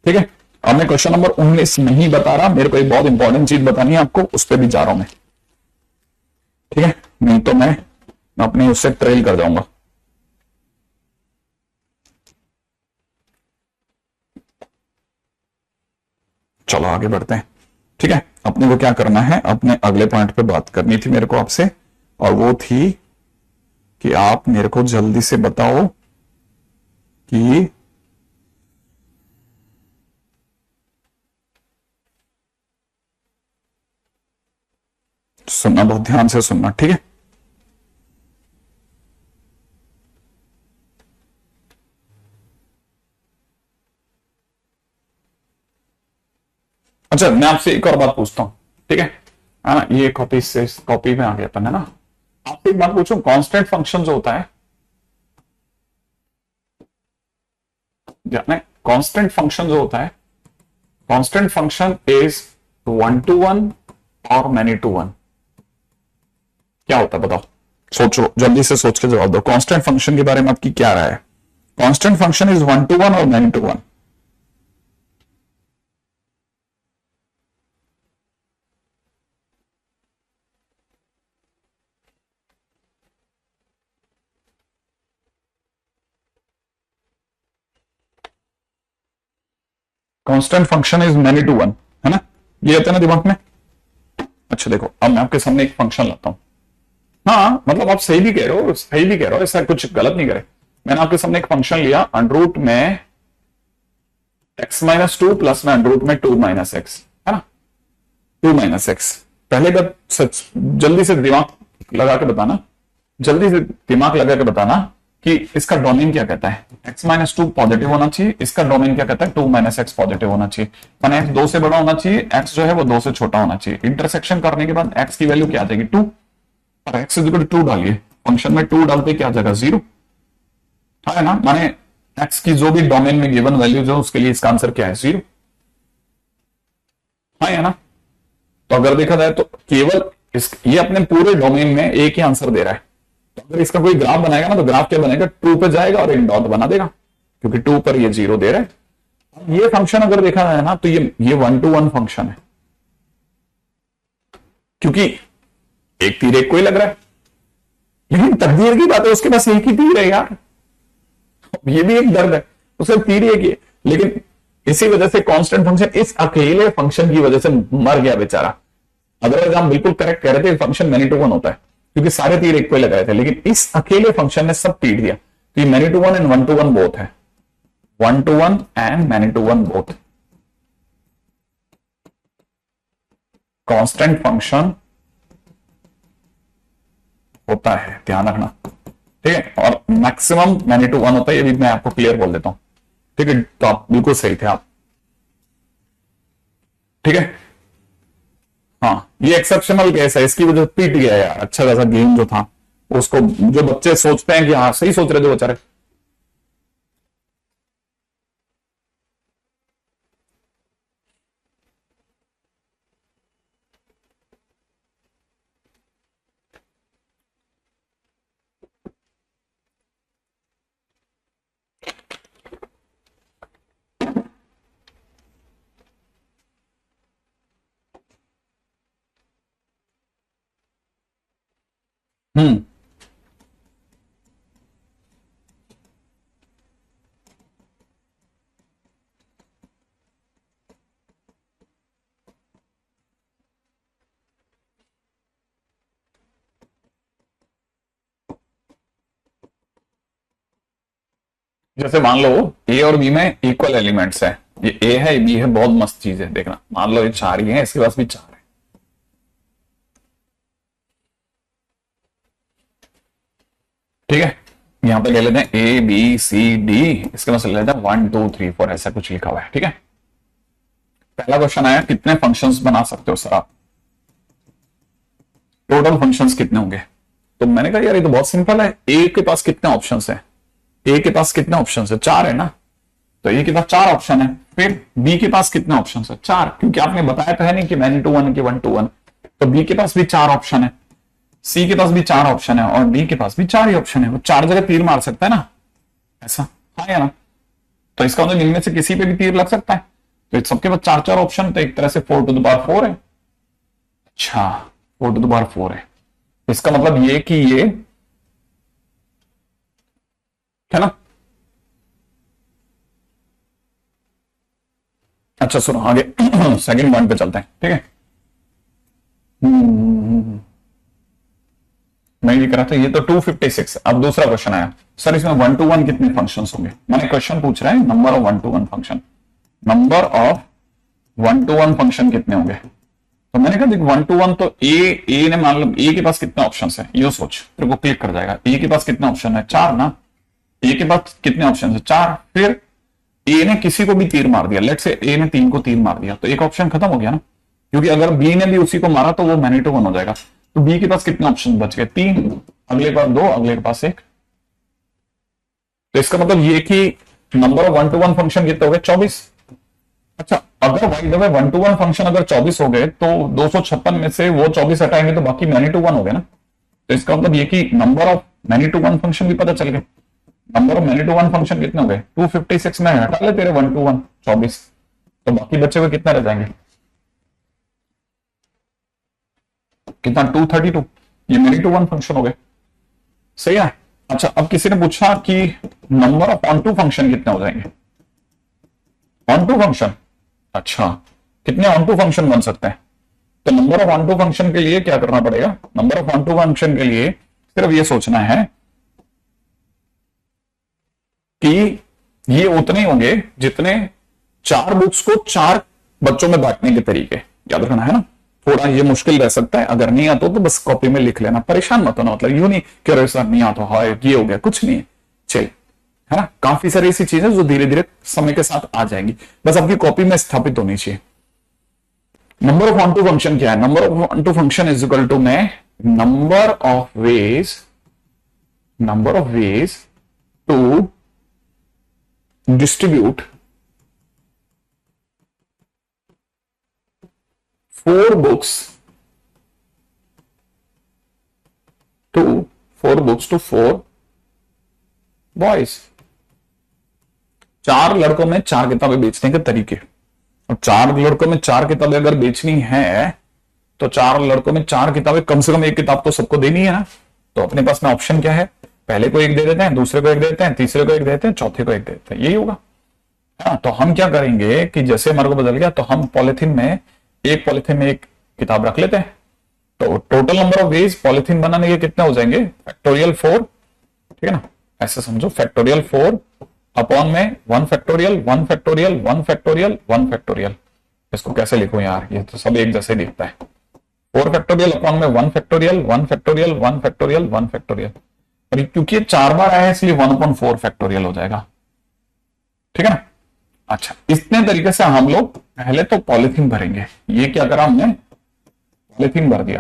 ठीक है। अब मैं क्वेश्चन नंबर 19 नहीं बता रहा, मेरे को एक बहुत इंपॉर्टेंट चीज बतानी है आपको, उस पर भी जा रहा हूं मैं, ठीक है, नहीं तो मैं अपने उससे ट्रेल कर जाऊंगा। चलो आगे बढ़ते हैं, ठीक है। अपने को क्या करना है, अपने अगले पॉइंट पे बात करनी थी मेरे को आपसे, और वो थी कि आप मेरे को जल्दी से बताओ कि सुनना, बहुत ध्यान से सुनना, ठीक है। अच्छा मैं आपसे एक और बात पूछता हूं, ठीक है ना। ये कॉपी से कॉपी में आ गया अपन, है ना। आपसे एक बात पूछूं, कांस्टेंट फंक्शन जो होता है, कांस्टेंट फंक्शन जो होता है, कांस्टेंट फंक्शन इज 1 to 1 और मैनी टू 1, क्या होता है बताओ, सोचो जल्दी से सोच के जवाब दो। कांस्टेंट फंक्शन के बारे में आपकी क्या राय है। कांस्टेंट फंक्शन इज 1 to 1 और many to 1। Constant function is many to 1, है ना, ये आता है ना दिमाग में। अच्छा देखो अब मैं आपके सामने एक फंक्शन लाता हूं, हाँ मतलब आप सही भी कह रहे हो, सही भी कह रहे हो, ऐसा कुछ गलत नहीं करे। मैंने आपके सामने एक फंक्शन लिया अंडरूट में x-2 प्लस में अंडरूट में 2 - x, है ना, 2 - x। पहले बात सच जल्दी से दिमाग लगा के बताना, जल्दी से दिमाग लगा के बताना कि इसका डोमेन क्या कहता है। x-2 पॉजिटिव होना चाहिए, इसका डोमेन क्या कहता है 2 - x पॉजिटिव होना चाहिए, मैंने x 2 से बड़ा होना चाहिए, x जो है वो 2 से छोटा होना चाहिए। इंटरसेक्शन करने के बाद x की वैल्यू क्या आ जाएगी 2, और x इक्वल टू 2 डालिए, फंक्शन में 2 डालते क्या आ जाएगा 0, है ना। माने x की जो भी डोमेन में गिवन वैल्यू जो उसके लिए इसका आंसर क्या है 0, हाँ है ना। तो अगर देखा जाए तो केवल ये अपने पूरे डोमेन में एक ही आंसर दे रहा है, तो अगर इसका कोई ग्राफ बनाएगा ना तो ग्राफ क्या बनेगा 2 पे जाएगा और एक डॉट बना देगा, क्योंकि 2 पर ये 0 दे रहा है। ये फंक्शन अगर देखा जाए ना तो ये 1 to 1 फंक्शन है, क्योंकि एक तीर एक को ही लग रहा है, लेकिन तकदीर की बात है, उसके पास एक ही तीर है यार, ये भी एक दर्द है, उसे तीर एक ही है। लेकिन इसी वजह से कांस्टेंट फंक्शन, इस अकेले फंक्शन की वजह से मर गया बेचारा। अदरवाइज हम बिल्कुल करेक्ट कह रहे थे, फंक्शन मैनी टू वन होता है, क्योंकि सारे तीर एक को लगाए थे, लेकिन इस अकेले फंक्शन ने सब पीट दिया। तो many to one and one to one both है, one to one and many to one both. Constant function होता है, ध्यान रखना, ठीक है। और मैक्सिमम मैनी टू वन होता है, ये भी मैं आपको क्लियर बोल देता हूं, ठीक है। तो आप बिल्कुल सही थे आप, ठीक है। हाँ, ये एक्सेप्शनल केस है, इसकी वजह से पीट गया यार अच्छा खासा गेम जो था उसको। जो बच्चे सोचते हैं कि हाँ सही सोच रहे थे बेचारे। हम्म। जैसे मान लो ए और बी में इक्वल एलिमेंट्स है, ये ए है बी है, बहुत मस्त चीज है देखना। मान लो ये चार ही है, इसके पास भी चार है, ठीक है। यहां पे ले लेते हैं ए बी सी डी, इसके पास ले लेते हैं 1 2 3 4, ऐसा कुछ लिखा हुआ है, ठीक है। पहला क्वेश्चन आया कितने फंक्शंस बना सकते हो सर आप, टोटल फंक्शंस कितने होंगे। तो मैंने कहा यार ये तो बहुत सिंपल है, ए के पास कितने ऑप्शंस है, ए के पास कितने ऑप्शंस है, चार है ना, तो ए के पास चार ऑप्शन है। फिर बी के पास कितने ऑप्शन है, चार, क्योंकि आपने बताया तो है नहीं कि मैनी टू वन की वन टू वन, तो बी के पास भी चार ऑप्शन है, सी के पास भी चार ऑप्शन है, और डी के पास भी चार ही ऑप्शन है। वो चार जगह तीर मार सकता है ना, ऐसा, हाँ या ना। तो इसका मतलब इनमें से किसी पे भी तीर लग सकता है, तो सबके पास चार चार ऑप्शन, तो एक तरह से 4 टू द पावर 4 है। अच्छा, 4 टू द पावर 4 है, इसका मतलब ये कि ये है ना। अच्छा सुनो आगे सेकंड पॉइंट पे चलते हैं, ठीक है। मैं ये करा था, ये तो 256। अब दूसरा क्वेश्चन आया, सर इसमें 1 टू 1 कितने फंक्शंस होंगे। मैंने क्वेश्चन पूछ रहा है number of 1 to 1 function, number of 1 to 1 function कितने होंगे। तो मैंने कहा देख 1 टू 1 तो ए ने मान लो ए के पास कितने ऑप्शन है, ये सोच, तेरे को क्लिक कर जाएगा। ए के पास कितने ऑप्शन है, चार ना, ए के पास कितने ऑप्शन है, चार। फिर ए ने किसी को भी तीर मार दिया, लेट से ए ने 3 को तीर मार दिया, तो एक ऑप्शन खत्म हो गया ना, क्योंकि अगर बी ने भी उसी को मारा तो वो मैनी टू वन हो जाएगा। तो बी के पास कितने ऑप्शन बच गए, 3, अगले के पास 2, अगले के पास 1। तो इसका मतलब ये कि नंबर ऑफ 1 टू 1 फंक्शन कितने हो गए, 24। अच्छा, अगर by the way 1 to 1 function अगर 24 हो गए तो 256 में से वो 24 हटाएंगे तो बाकी मैनी टू वन हो गए ना। तो इसका मतलब ये कि number of many to 1 function भी पता चल गए। Number of many to 1 function कितने हो गए, 256 में हटा ले तेरे 1 टू 1 24, तो बाकी बचे हुए कितना रह जाएंगे, कितना, 232। ये मैनी टू 1 फंक्शन हो गए, सही है। अच्छा, अब किसी ने पूछा कि number of onto function कितने हो जाएंगे, ऑन टू फंक्शन। अच्छा, कितने ऑन टू फंक्शन बन सकते हैं। तो number of onto function के लिए क्या करना पड़ेगा, number of onto function के लिए सिर्फ ये सोचना है कि ये उतने होंगे जितने चार बुक्स को चार बच्चों में बांटने के तरीके, याद रखना है ना। थोड़ा ये मुश्किल रह सकता है, अगर नहीं आता तो बस कॉपी में लिख लेना, परेशान मत होना, मतलब यूं नहीं कि अरे सर नहीं आता, हाँ ये हो गया, कुछ नहीं है, चल, है ना। काफी सारी ऐसी चीजें जो धीरे धीरे समय के साथ आ जाएंगी, बस आपकी कॉपी में स्थापित होनी चाहिए। Number of onto function क्या है, number of onto function is equal to में number of ways to distribute 4 books to 4 boys। 4 लड़कों में 4 किताबें बेचने के तरीके, और 4 लड़कों में 4 किताबें अगर बेचनी है तो 4 लड़कों में 4 किताबें, कम से कम एक किताब तो सबको देनी है ना। तो अपने पास में ऑप्शन क्या है, पहले को एक दे देते हैं, दूसरे को एक दे देते हैं, तीसरे को एक दे देते हैं, चौथे को एक दे देते हैं, यही होगा। हाँ, तो हम क्या करेंगे कि जैसे हमारे को बदल गया तो हम पॉलिथीन में एक किताब रख लेते हैं। तो total number of veg polythene बनाने के कितने हो जाएंगे, फैक्टोरियल 4, ठीक है ना, ऐसे समझो, फैक्टोरियल 4 अपॉन में 1 फैक्टोरियल 1 फैक्टोरियल 1 फैक्टोरियल 1 फैक्टोरियल। इसको कैसे लिखूं यार, ये तो सब एक जैसे दिखता है। 4 फैक्टोरियल अपॉन में 1 फैक्टोरियल 1 फैक्टोरियल 1 फैक्टोरियल 1 फैक्टोरियल, और क्योंकि ये 4 बार आया है इसलिए 1/4 फैक्टोरियल हो जाएगा, ठीक है ना। अच्छा, इतने तरीके से हम लोग पहले तो पॉलिथीन भरेंगे। ये क्या करा हमने, पॉलिथीन भर दिया,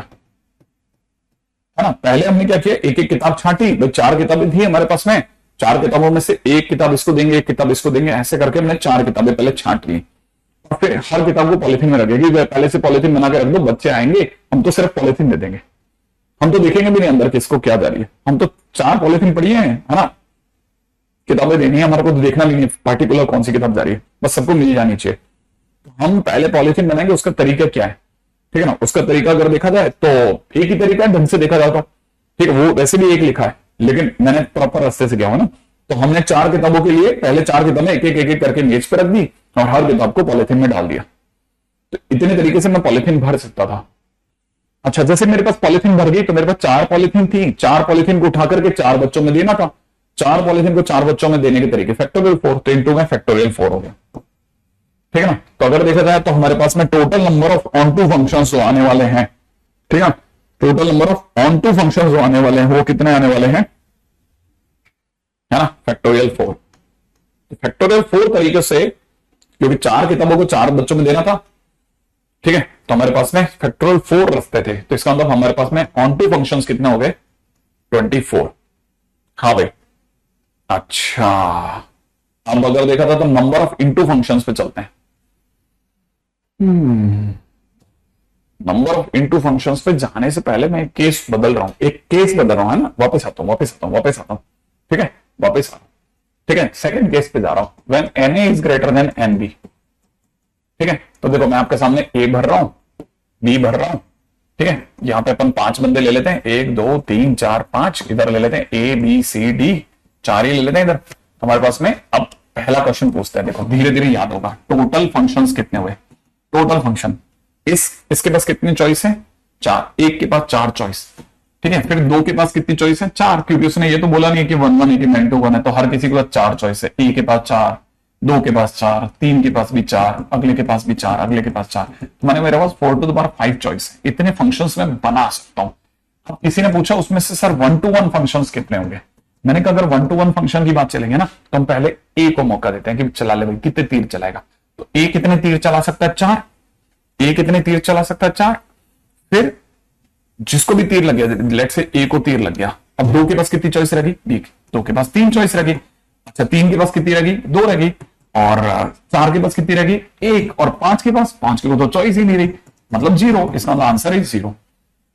है ना। पहले हमने क्या किया, एक एक किताब छांटी, भाई 4 किताबें थी हमारे पास में, 4 किताबों में से एक किताब इसको देंगे, एक किताब इसको देंगे, ऐसे करके हमने 4 किताबें पहले छांट ली, और फिर हर किताब को पॉलिथीन में रखेगी। पहले से पॉलिथीन बना के रख दो, बच्चे आएंगे, हम तो सिर्फ पॉलिथीन दे देंगे, हम तो देखेंगे भी नहीं अंदर किसको क्या जा रही है। हम तो 4 पॉलिथीन पड़ी है ना, किताबें देनी है हमारे को, तो देखना नहीं है पार्टिकुलर कौन सी किताब जा रही है, बस सबको मिल जानी चाहिए। तो हम पहले पॉलिथीन बनाएंगे, उसका तरीका क्या है, ठीक है ना। उसका तरीका अगर देखा जाए तो एक ही तरीका है, ढंग से देखा जाता, ठीक है, वो वैसे भी एक लिखा है, लेकिन मैंने प्रॉपर रास्ते से किया हुआ ना। तो हमने 4 किताबों के लिए पहले 4 किताबें एक एक करके मेज पे रख दी, और हर किताब को पॉलिथीन में डाल दिया। तो इतने तरीके से मैं पॉलिथीन भर सकता था। अच्छा, जैसे मेरे पास पॉलिथीन भर गई, तो मेरे पास 4 पॉलिथीन थी, 4 पॉलिथीन को उठा करके 4 बच्चों में देना था। 4 पॉलिथीन को 4 बच्चों में देने के तरीके फैक्टोरियल 4, तो इंटू में फैक्टोरियल 4 हो गया, ठीक है ना। तो अगर देखा जाए तो हमारे पास में total number of onto function जो आने वाले हैं, ठीक है, total number of onto function जो आने वाले हैं वो कितने आने वाले हैं, है ना, फैक्टोरियल 4। तो फैक्टोरियल 4 तरीके से, क्योंकि 4 किताबों को 4 बच्चों में देना था, ठीक है, तो हमारे पास में फैक्टोरियल 4 रास्ते थे। तो इसका मतलब हमारे पास में ऑन टू फंक्शंस कितने हो गए, 24। हाँ भाई, अच्छा, अब अगर देखा था तो नंबर ऑफ इनटू फंक्शंस पे चलते हैं। नंबर ऑफ इनटू फंक्शंस पे जाने से पहले मैं एक केस बदल रहा हूं, है ना, वापस आता हूं, ठीक है, वापस आ रहा हूं, ठीक है, सेकंड केस पे जा रहा हूं, when Na is greater then Nb, ठीक है। तो देखो मैं आपके सामने A भर रहा हूं, B भर रहा हूं, ठीक है, यहां पे अपन 5 बंदे ले लेते हैं, 1 2 3 4 5, इधर ले लेते हैं A B C D, 4 ही ले लेते हैं इधर हमारे पास में। अब पहला क्वेश्चन पूछते हैं, देखो धीरे धीरे याद होगा, टोटल फंक्शंस कितने हुए, टोटल फंक्शन, इसके पास कितनी चॉइस है, 4, एक के पास 4 चॉइस, ठीक है, फिर 2 के पास कितनी चॉइस है, 4, क्योंकि उसने ये तो बोला नहीं कि 1 1 9 2 1 है, तो हर किसी के पास 4 चॉइस है। ए के पास 4, 2 के पास 4, 3 के पास भी 4, अगले के पास भी 4, अगले के पास 4, तो मैंने मेरे पास 4 टू द पावर 5 चॉइस है। इतने फंक्शंस में बना सकता हूं। अब किसी ने पूछा उसमें से सर 1 to 1 फंक्शंस कितने होंगे, मैंने कहा अगर 1 to 1 फंक्शन की बात चलेंगे ना, तो हम पहले ए को मौका देते हैं कि चला ले भाई, कितने तीर चलाएगा। तो ए कितने तीर चला सकता है, 4, ए कितने तीर चला सकता है, 4, फिर जिसको भी तीर लग गया, लेट से ए को तीर लग गया, अब 2 के पास कितनी चॉइस रहेगी, बी, 2 के पास 3 चॉइस रहेगी, अच्छा 3 के पास कितनी रहेगी, 2 रहेगी, और 4 के पास कितनी रहेगी, 1, और 5 के पास, 5 की तो चॉइस ही नहीं रही, मतलब 0, इसका मतलब आंसर है 0।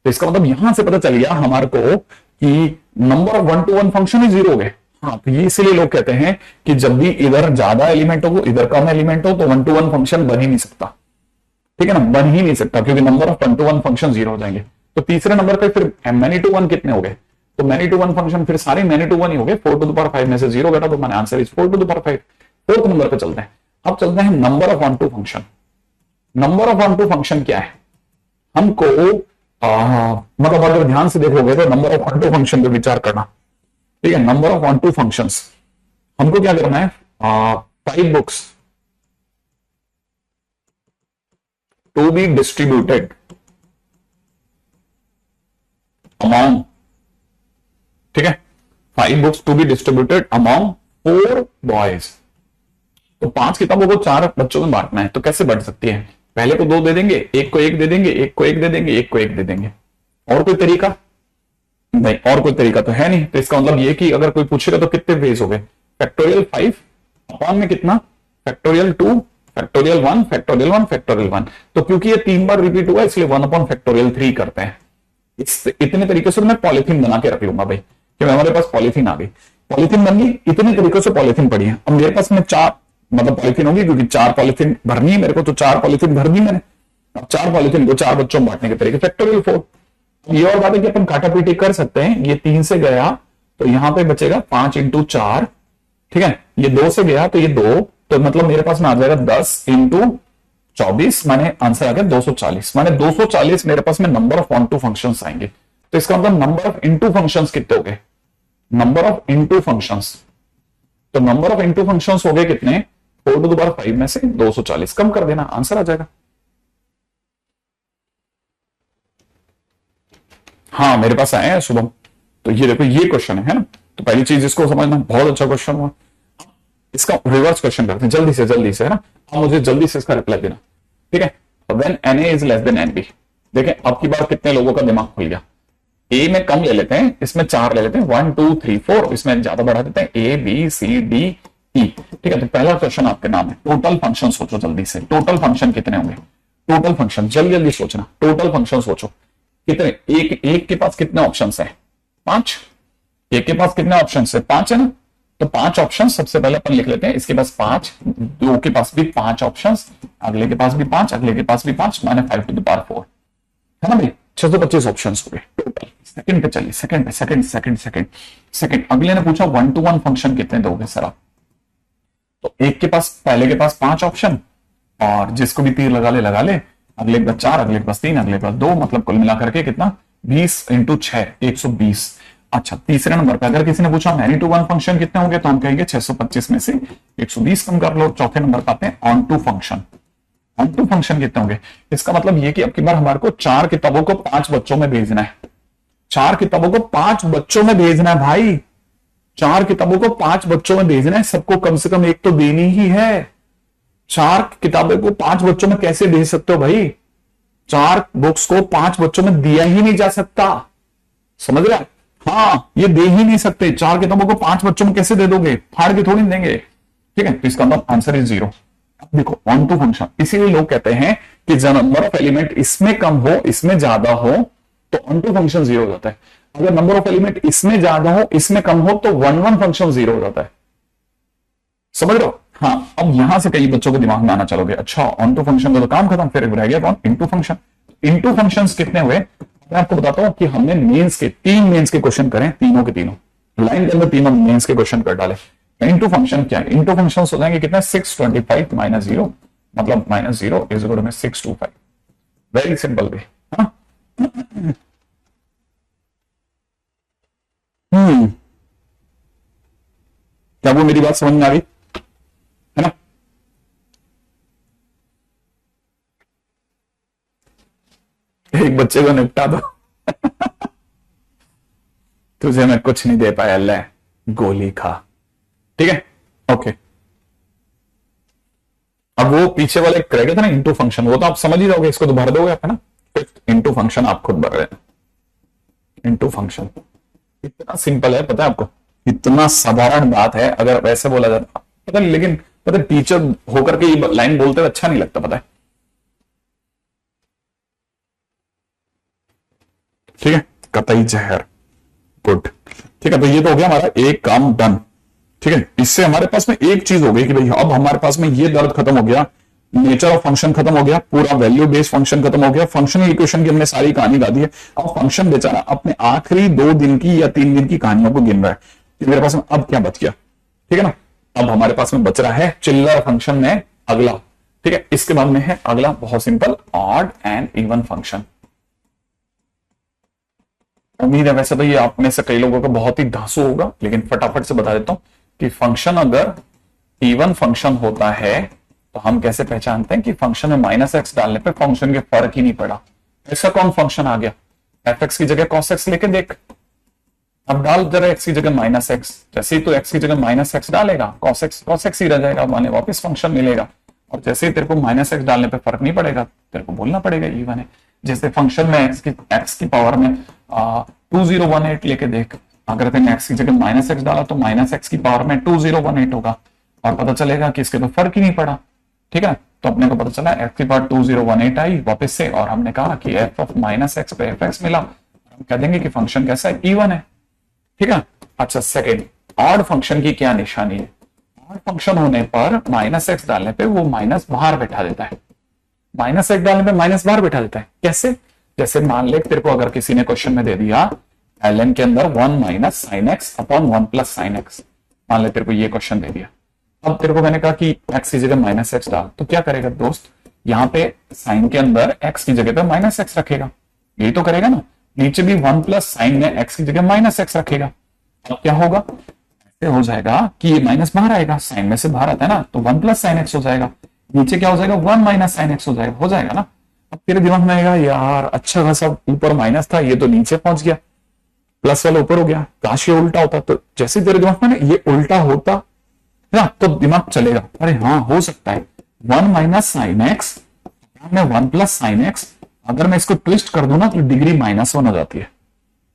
तो इसका मतलब यहां से पता चल गया हमारे को कि नंबर ऑफ 1 to 1 फंक्शन ही 0 हो गए। हाँ, तो ये इसलिए लोग कहते हैं कि जब भी इधर ज्यादा एलिमेंट हो इधर कम एलिमेंट हो तो 1 to 1 फंक्शन बन ही नहीं सकता, ठीक है ना, बन ही नहीं सकता, क्योंकि नंबर ऑफ 1 to 1 फंक्शन 0 हो जाएंगे। तो तीसरे नंबर पे फिर मैनी टू 1 कितने हो गए, तो मैनी टू 1 फंक्शन फिर सारे मैनी टू 1 ही हो गए, 4 to the power 5 में से 0 बेटा, तो मैंने answer is 4 to the power 5। Fourth number पे चलते हैं, अब चलते हैं number of 1 to function. Number of 1 to function क्या है, हमको मतलब अगर ध्यान से देखोगे तो नंबर ऑफ 1 to फंक्शन पे विचार करना, ठीक है, नंबर ऑफ 1 to फंक्शंस हमको क्या करना है, 5 books to be distributed among, ठीक है, 5 books to be distributed among 4 boys. तो 5 किताबों को 4 बच्चों में बांटना है, तो कैसे बढ़ सकती है, पहले को 2 दे देंगे, एक को 1 दे देंगे, एक को 1 दे देंगे, एक को 1 दे देंगे, और कोई तरीका नहीं, और कोई तरीका तो है नहीं। तो इसका मतलब ये कि अगर कोई पूछेगा तो कितने वेज हो गए, फैक्टोरियल 5 अपॉन में कितना, फैक्टोरियल 2, फैक्टोरियल 1, फैक्टोरियल 1, फैक्टोरियल 1। तो क्योंकि ये 3 बार रिपीट हुआ इसलिए 1 अपॉन फैक्टोरियल 3 करते हैं। इतने तरीके से मैं पॉलिथीन बना के रख लूंगा भाई, कि हमारे पास पॉलिथीन आ गई, पॉलिथीन बन गई, इतने तरीके से पॉलिथीन पड़ी है। अब मेरे पास में 4 मतलब पॉलिथीन होगी, क्योंकि 4 पॉलिथीन भरनी है मेरे को, तो 4 पॉलिथीन भर दी मैंने। अब 4 पॉलिथीन को 4 बच्चों में बांटने के तरीके फैक्टोरियल 4। ये और बात है कि अपन काटापीटी कर सकते हैं, ये 3 से गया तो यहां पे बचेगा 5 इंटू 4, ठीक है, ये 2 से गया तो ये 2, तो मतलब मेरे पास में आ जाएगा 10 इंटू 24, माने आंसर आ गया 240, माने 240 मेरे पास में number of onto functions आएंगे। तो इसका मतलब नंबर ऑफ इनटू फंक्शंस कितने हो गए, नंबर ऑफ इनटू फंक्शंस, तो नंबर ऑफ इनटू फंक्शंस हो गए कितने, 4 टू द पावर 5 में से 240 कम कर देना, आंसर आ जाएगा। हाँ मेरे पास आए हैं शुभम, तो ये देखो ये क्वेश्चन है ना, तो पहली चीज इसको समझना, बहुत अच्छा क्वेश्चन हुआ। इसका रिवर्स क्वेश्चन करते हैं जल्दी से है ना, अब मुझे जल्दी से इसका रिप्लाई देना, ठीक है। When Na is less then Nb, देखें अब की बार कितने लोगों का दिमाग खुल गया। ए में कम ले लेते हैं, इसमें 4 ले लेते हैं, 1 2 3 4, इसमें ज्यादा बढ़ा देते हैं A B C D E, ठीक है। तो पहला क्वेश्चन आपके नाम है, टोटल फंक्शन सोचो जल्दी से, टोटल फंक्शन कितने होंगे, टोटल फंक्शन जल्दी सोचना, टोटल फंक्शन सोचो कितने, एक के पास कितने ऑप्शन है, 5, एक के पास कितने ऑप्शन है, 5 है ना, तो 5 ऑप्शन सबसे पहले अपन लिख लेते हैं, इसके पास 5, दो के पास भी 5 ऑप्शन, अगले के पास भी 5, अगले के पास भी 5, माने 5 टू द पावर 4 है ना भाई, 625 ऑप्शन हो गए टोटल। सेकंड पे चलिए, सेकंड अगले ने पूछा 1 to 1 फंक्शन कितने दोगे सर आप, तो एक के पास, पहले के पास 5 ऑप्शन, और जिसको भी तीर लगा ले, अगले के पास 4, अगले के पास 3, अगले के पास 2, मतलब कुल मिलाकर के कितना 20 इंटू 6 120। अच्छा तीसरे नंबर पे अगर किसी ने पूछा मैनी टू वन फंक्शन कितने होंगे, तो हम कहेंगे 625 में से 120 कम कर लो। चौथे नंबर पे आते हैं onto function, onto function कितने होंगे, इसका मतलब ये कि अब की बार हमारे को 4 किताबों को 5 बच्चों में भेजना है, 4 किताबों को 5 बच्चों में भेजना है भाई, 4 किताबों को 5 बच्चों में भेजना है, सबको कम से कम एक तो देनी ही है। 4 किताबों को 5 बच्चों में कैसे भेज सकते हो भाई, 4 बुक्स को 5 बच्चों में दिया ही नहीं जा सकता, समझ रहे, हाँ ये दे ही नहीं सकते, 4 किताबों को 5 बच्चों में कैसे दे दोगे, फाड़ के थोड़ी देंगे, ठीक है। तो इसका मतलब आंसर इज 0। देखो ऑन टू फंक्शन, इसीलिए लोग कहते हैं कि जब नंबर ऑफ एलिमेंट इसमें कम हो इसमें ज्यादा हो तो ऑन टू फंक्शन 0 हो जाता है, अगर नंबर ऑफ एलिमेंट इसमें ज्यादा हो इसमें कम हो तो 1 1 फंक्शन 0 हो जाता है, समझ लो। हाँ अब यहां से कई बच्चों के दिमाग में आना चलोगे, अच्छा ऑन टू फंक्शन का तो काम खत्म, फिर रह गया कौन, इनटू फंक्शन। इनटू फंक्शंस कितने हुए, मैं आपको बताता हूं कि हमने मेंस के 3 मेंस के क्वेश्चन करें, तीनों के तीनों लाइन के अंदर तीनों मेंस के क्वेश्चन कर डाले। इनटू फंक्शन क्या है, इनटू फंक्शन हो जाएंगे कितना 625 माइनस 0, मतलब minus 0 is equal to 625, very simple way. क्या वो मेरी बात समझ में आ गई है ना, एक बच्चे को निपटा दो तुझे मैं कुछ नहीं दे पाया, ले गोली खा, ठीक है ओके। अब वो पीछे वाले रह गया था ना इनटू फंक्शन, वो तो आप समझ ही जाओगे, इसको तो भर दोगे आप है ना, इनटू फंक्शन आप खुद भर रहे हैं, इनटू फंक्शन इतना सिंपल है, पता है आपको, इतना साधारण बात है, अगर वैसे बोला जाता पता नहीं, लेकिन पता है टीचर होकर के ये लाइन बोलते हुए अच्छा नहीं लगता, पता है, ठीक है, कतई जहर, गुड, ठीक है। तो ये तो हो गया हमारा एक काम डन, ठीक है। इससे हमारे पास में एक चीज हो गई कि भाई अब हमारे पास में ये दर्द खत्म हो गया, नेचर ऑफ फंक्शन खत्म हो गया, पूरा वैल्यू बेस्ड फंक्शन खत्म हो गया, फंक्शनल इक्वेशन की हमने सारी कहानी गा दी है। अब फंक्शन बेचारा अपने आखिरी 2 दिन की या 3 दिन की कहानियों को गिन रहा है कि मेरे पास में अब क्या बच गया, ठीक है ना। अब हमारे पास में बच रहा है चिल्लर फंक्शन में अगला, ठीक है। इसके बाद में है अगला बहुत simple odd and even function. उम्मीद है वैसे तो ये आप में से कई लोगों का बहुत ही धांसू होगा, लेकिन फटाफट से बता देता हूं कि फंक्शन अगर इवन फंक्शन होता है तो हम कैसे पहचानते हैं कि फंक्शन में माइनस एक्स डालने पे फंक्शन के फर्क ही नहीं पड़ा। ऐसा कौन फंक्शन आ गया, एफ एक्स की जगह कॉस एक्स लेके देख, अब डाल जरा एक्स की जगह माइनस एक्स, जैसे ही तो एक्स की जगह माइनस एक्स डालेगा कॉस एक्स ही रह जाएगा, माने वापस फंक्शन मिलेगा। और जैसे ही तेरे को माइनस एक्स डालने पे फर्क नहीं पड़ेगा, तेरे को बोलना पड़ेगा इवन है। जैसे फंक्शन में एक्स की पावर में 2018 लेके देख, अगर तेने एक्स की जगह माइनस एक्स डाला तो माइनस एक्स की पावर में 2018 होगा, और पता चलेगा कि इसके तो फर्क ही नहीं पड़ा, ठीक है। तो अपने को पता चला एक्स की पावर 2018 आई वापस से, और हमने कहा कि एफ ऑफ माइनस एक्स पे एफ एक्स मिला, हम कह देंगे कि फंक्शन कैसा है, इवन है, ठीक है। अच्छा सेकेंड, ऑड फंक्शन की क्या निशानी है, ऑड फंक्शन होने पर माइनस एक्स डालने पे वो माइनस बाहर बैठा देता है, माइनस एक्स डालने पे माइनस बाहर बैठा देता है, कैसे, जैसे मान ले तेरे को अगर किसी ने क्वेश्चन में दे दिया ln के अंदर 1 minus sine x upon 1 plus sine x, मान ले तेरे को ये क्वेश्चन दे दिया। अब तेरे को मैंने कहा कि x की जगह माइनस एक्स डाल, तो क्या करेगा दोस्त, यहाँ पे साइन के अंदर x की जगह पे माइनस एक्स रखेगा, यही तो करेगा ना। नीचे भी 1 प्लस साइन में x की जगह माइनस एक्स रखेगा। अब क्या होगा, ऐसे हो जाएगा कि ये माइनस बाहर आएगा, साइन में से बाहर आता है ना, तो 1 प्लस साइन एक्स हो जाएगा। नीचे क्या हो जाएगा, 1 माइनस साइन एक्स हो जाएगा ना। अब तेरे दिमाग में आएगा यार अच्छा खासा ऊपर माइनस था, ये तो नीचे पहुंच गया, प्लस वाला ऊपर हो गया, काश ये उल्टा होता। तो जैसे तेरे दिमाग में ये उल्टा होता ना, तो दिमाग चलेगा, अरे हाँ हो सकता है 1 माइनस साइन एक्स में 1 प्लस साइन एक्स, अगर मैं इसको ट्विस्ट कर दूं ना तो डिग्री -1 हो जाती है।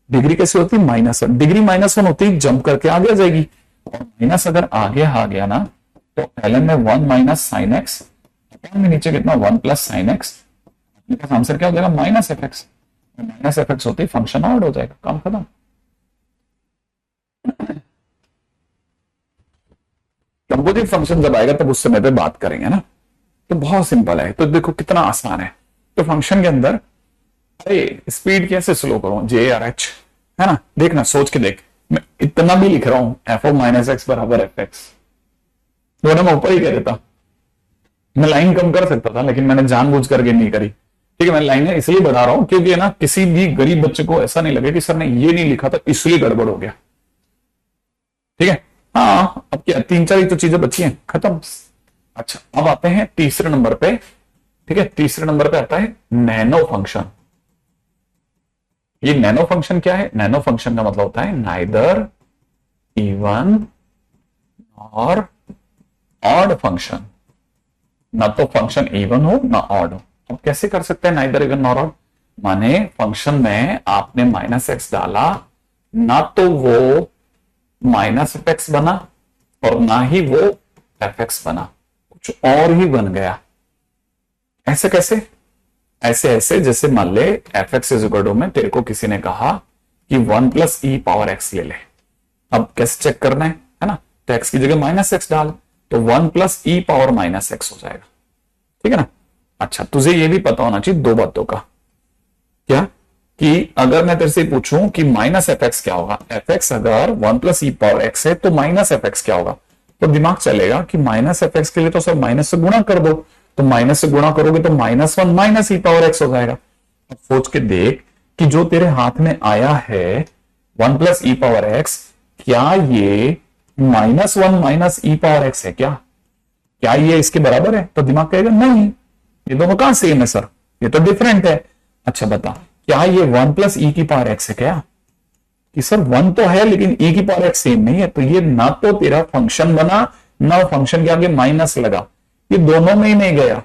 डिग्री कैसे होती है, -1। डिग्री -1 होती है, जंप करके आगे आ जाएगी, और माइनस अगर आगे आ गया ना तो ln में 1 माइनस साइन एक्स में नीचे कितना 1 प्लस साइन एक्स, आंसर क्या हो जाएगा minus F x. Minus F x होते ही फंक्शन ऑड हो जाएगा, काम खत्म। कंपोजिट फंक्शन जब आएगा तब उस समय पे बात करेंगे ना, तो बहुत सिंपल है। तो देखो कितना आसान है। तो फंक्शन के अंदर अरे स्पीड कैसे स्लो करूं, जे आर एच है ना, देखना सोच के देख, मैं इतना भी लिख रहा हूं एफ ऑफ माइनस एक्स बराबर एफ एक्स, दोनों में ऊपर ही कह देता, मैं लाइन कम कर सकता था लेकिन मैंने जानबूझ करके नहीं करी। ठीक है, मैं लाइनें इसलिए बढ़ा रहा हूं क्योंकि ना किसी भी गरीब बच्चे को ऐसा नहीं लगे कि सर ने ये नहीं लिखा था इसलिए गड़बड़ हो गया। ठीक है, हाँ अब क्या 3-4 ही तो चीजें बची हैं, खत्म। अच्छा अब आते हैं तीसरे नंबर पे। ठीक है, तीसरे नंबर पे आता है नैनो फंक्शन। ये नैनो फंक्शन क्या है, नैनो फंक्शन का मतलब होता है नाइदर इवन और ऑड फंक्शन, ना तो फंक्शन इवन हो ना ऑड हो। अब कैसे कर सकते हैं नाइदर इवन नॉर ऑड, माने फंक्शन में आपने माइनस एक्स डाला, ना तो वो माइनस एफ एक्स बना और ना ही वो एफ एक्स बना, कुछ और ही बन गया। ऐसे कैसे, ऐसे ऐसे जैसे मान ले f x is equal to में तेरे को किसी ने कहा कि 1 प्लस ई पावर एक्स ले ले। अब कैसे चेक करना है ना, तो एक्स की जगह माइनस एक्स डाल, तो 1 plus e power minus x हो जाएगा। ठीक है ना। अच्छा तुझे ये भी पता होना चाहिए दो बातों का, क्या कि अगर मैं तेरे से पूछूं कि माइनस एफ एक्स क्या होगा, एफ एक्स अगर 1 प्लस ई पावर एक्स है तो माइनस एफ एक्स क्या होगा, तो दिमाग चलेगा कि माइनस एफ एक्स के लिए तो सर माइनस से गुणा कर दो, तो माइनस से गुणा करोगे तो -1 माइनस ई पावर एक्स हो जाएगा। अब सोच के देख कि जो तेरे हाथ में आया है 1 प्लस ई पावर एक्स, क्या ये -1 माइनस ई पावर एक्स है, क्या ये इसके बराबर है, तो दिमाग कहेगा नहीं ये दोनों कहां सेम है सर, ये तो डिफरेंट है। अच्छा बता क्या ये 1 प्लस ई की पावर एक्स है क्या, कि सर 1 तो है लेकिन ई की पावर एक्स सेम नहीं है, तो ये ना तो तेरा फंक्शन बना ना फंक्शन के आगे माइनस लगा, ये दोनों में ही नहीं गया,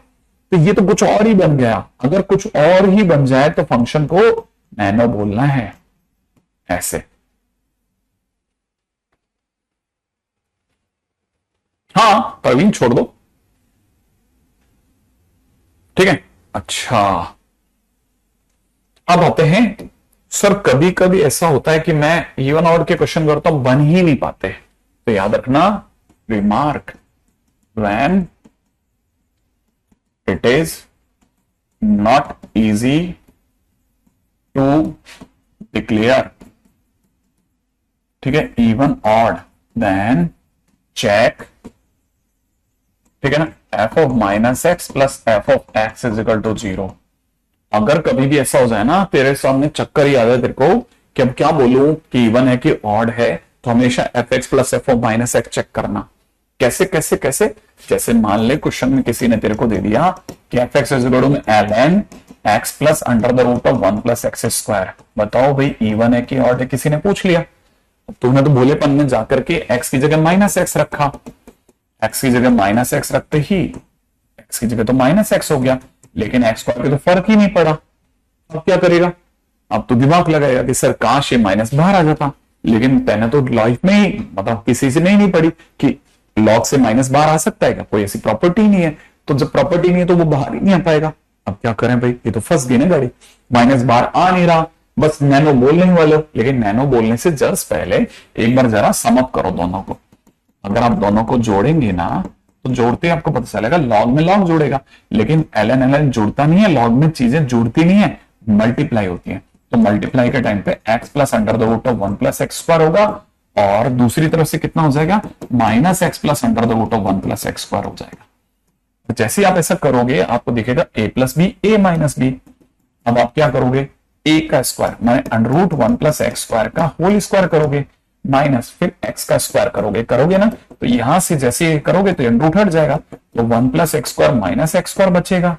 तो ये तो कुछ और ही बन गया। अगर कुछ और ही बन जाए तो फंक्शन को नैनो बोलना है, ऐसे। हाँ प्रवीण छोड़ दो, ठीक है। अच्छा अब आते हैं, सर कभी कभी ऐसा होता है कि मैं इवन ऑड के क्वेश्चन करता हूं बन ही नहीं पाते, तो याद रखना remark when it is not easy to declare, ठीक है, इवन ऑड देन चेक, ठीक है ना, f of minus x plus f of x is equal to 0। अगर कभी भी ऐसा हो जाए ना तेरे सामने चक्कर ही आ जाए तेरे को कि अब क्या बोलूं कि इवन है कि ऑड है, तो हमेशा f x plus f of minus x check करना। कैसे कैसे कैसे, जैसे मान ले क्वेश्चन में किसी ने तेरे को दे दिया कि f x is equal to ln x plus under the root of 1 plus x square. बताओ भाई इवन है कि ऑड है, किसी ने पूछ लिया, तूने तो भोलेपन में जाकर के एक्स की जगह माइनस एक्स रखा, एक्स की जगह माइनस एक्स रखते ही एक्स की जगह तो माइनस एक्स हो गया, लेकिन एक्स स्क्वायर पे तो फर्क ही नहीं पड़ा। अब क्या करेगा, अब तो दिमाग लगाएगा कि सर काश ये माइनस बाहर आ जाता, लेकिन मैंने तो लाइफ में ही मतलब किसी से नहीं पढ़ी कि लॉग से माइनस बाहर आ सकता है क्या, कोई ऐसी प्रॉपर्टी नहीं है, तो जब प्रॉपर्टी नहीं है तो वो बाहर ही नहीं आ पाएगा। अब क्या करें भाई, ये तो फंस गई ना गाड़ी, माइनस बाहर आ नहीं रहा, बस नैनो बोलने वाले, लेकिन नैनो बोलने से जस्ट पहले एक बार जरा सम अप करो दोनों को। अगर आप दोनों को जोड़ेंगे ना तो जोड़ते आपको पता चलेगा लॉग में लॉग जुड़ेगा, लेकिन ln जुड़ता नहीं है, लॉग में चीजें जुड़ती नहीं है, मल्टीप्लाई होती है, तो मल्टीप्लाई के टाइम पे x plus under the root of 1 plus x square होगा, और दूसरी तरफ से कितना हो जाएगा, minus x plus under the root of 1 plus x square हो जाएगा। तो जैसे ही आप ऐसा करोगे आपको दिखेगा a plus B A minus B. अब आप क्या करोगे, a का स्क्वायर माने under root 1 plus x square का होल स्क्वायर करोगे, माइनस फिर x का स्क्वायर करोगे ना, तो यहां से जैसे करोगे तो अंडर रूट हट जाएगा, तो 1 plus x square minus x square बचेगा,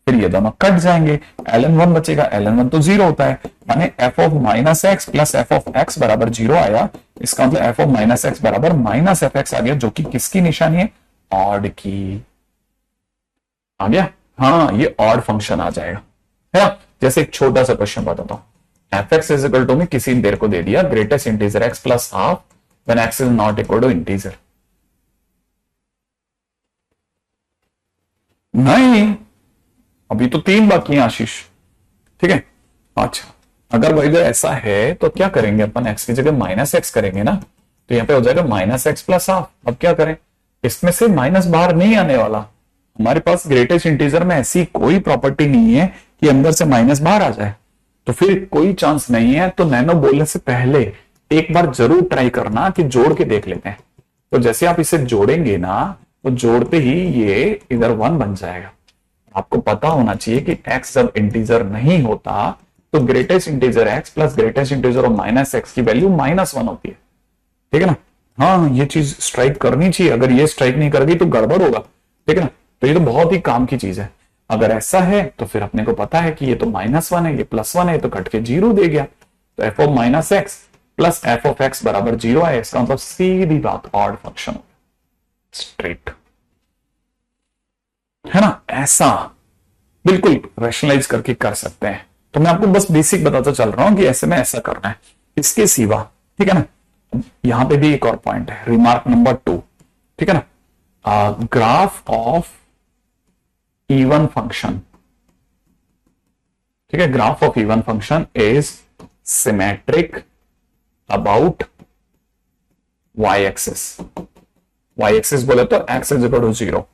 फिर ये दोनों कट जाएंगे, ln1 बचेगा, ln1 तो जीरो होता है, माने f of minus x plus f of x बराबर जीरो आया। इसका मतलब f ऑफ माइनस एक्स बराबर माइनस एफ एक्स आ गया, जो कि किसकी निशानी है, ऑड की। आ गया, हाँ ये ऑड फंक्शन आ जाएगा, है ना। जैसे एक छोटा सा क्वेश्चन बताता हूं, f x is equal to में किसी देर को दे दिया greatest integer x plus half when x is not equal to integer. नहीं, अभी तो 3 बाकी हैं आशीष, ठीक है। अच्छा, अगर भाई ऐसा है तो क्या करेंगे अपन, एक्स की जगह माइनस एक्स करेंगे ना, तो यहां पे हो जाएगा माइनस एक्स प्लस हाफ। अब क्या करें, इसमें से माइनस बाहर नहीं आने वाला, हमारे पास ग्रेटेस्ट इंटीजर में ऐसी कोई प्रॉपर्टी नहीं है कि अंदर से माइनस बाहर आ जाए, तो फिर कोई चांस नहीं है। तो नैनो बोलने से पहले एक बार जरूर ट्राई करना कि जोड़ के देख लेते हैं। तो जैसे आप इसे जोड़ेंगे ना, तो जोड़ते ही ये इधर 1 बन जाएगा। आपको पता होना चाहिए कि x जब इंटीजर नहीं होता तो greatest integer x plus greatest integer of minus x की वैल्यू -1 होती है, ठीक है ना। हाँ, ये चीज स्ट्राइक करनी चाहिए, अगर ये स्ट्राइक नहीं कर गई तो गड़बड़ होगा, ठीक है ना। तो ये तो बहुत ही काम की चीज है। अगर ऐसा है तो फिर अपने को पता है कि ये तो -1 है, ये +1 है, तो कट के 0 दे गया, तो F of minus x plus f of x बराबर 0 है। इसका मतलब सीधी बात ऑड फंक्शन हो, स्ट्रेट, है ना। ऐसा बिल्कुल रैशनलाइज करके कर सकते हैं। तो मैं आपको बस बेसिक बताता चल रहा हूं कि ऐसे में ऐसा करना है, इसके सिवा, ठीक है ना। यहां पे भी एक और पॉइंट है, रिमार्क नंबर 2, ठीक है ना। ग्राफ ऑफ इवन फंक्शन, ठीक है, graph of even function is symmetric about y axis. Y axis बोले तो एक्स इज इक्वल टू 0,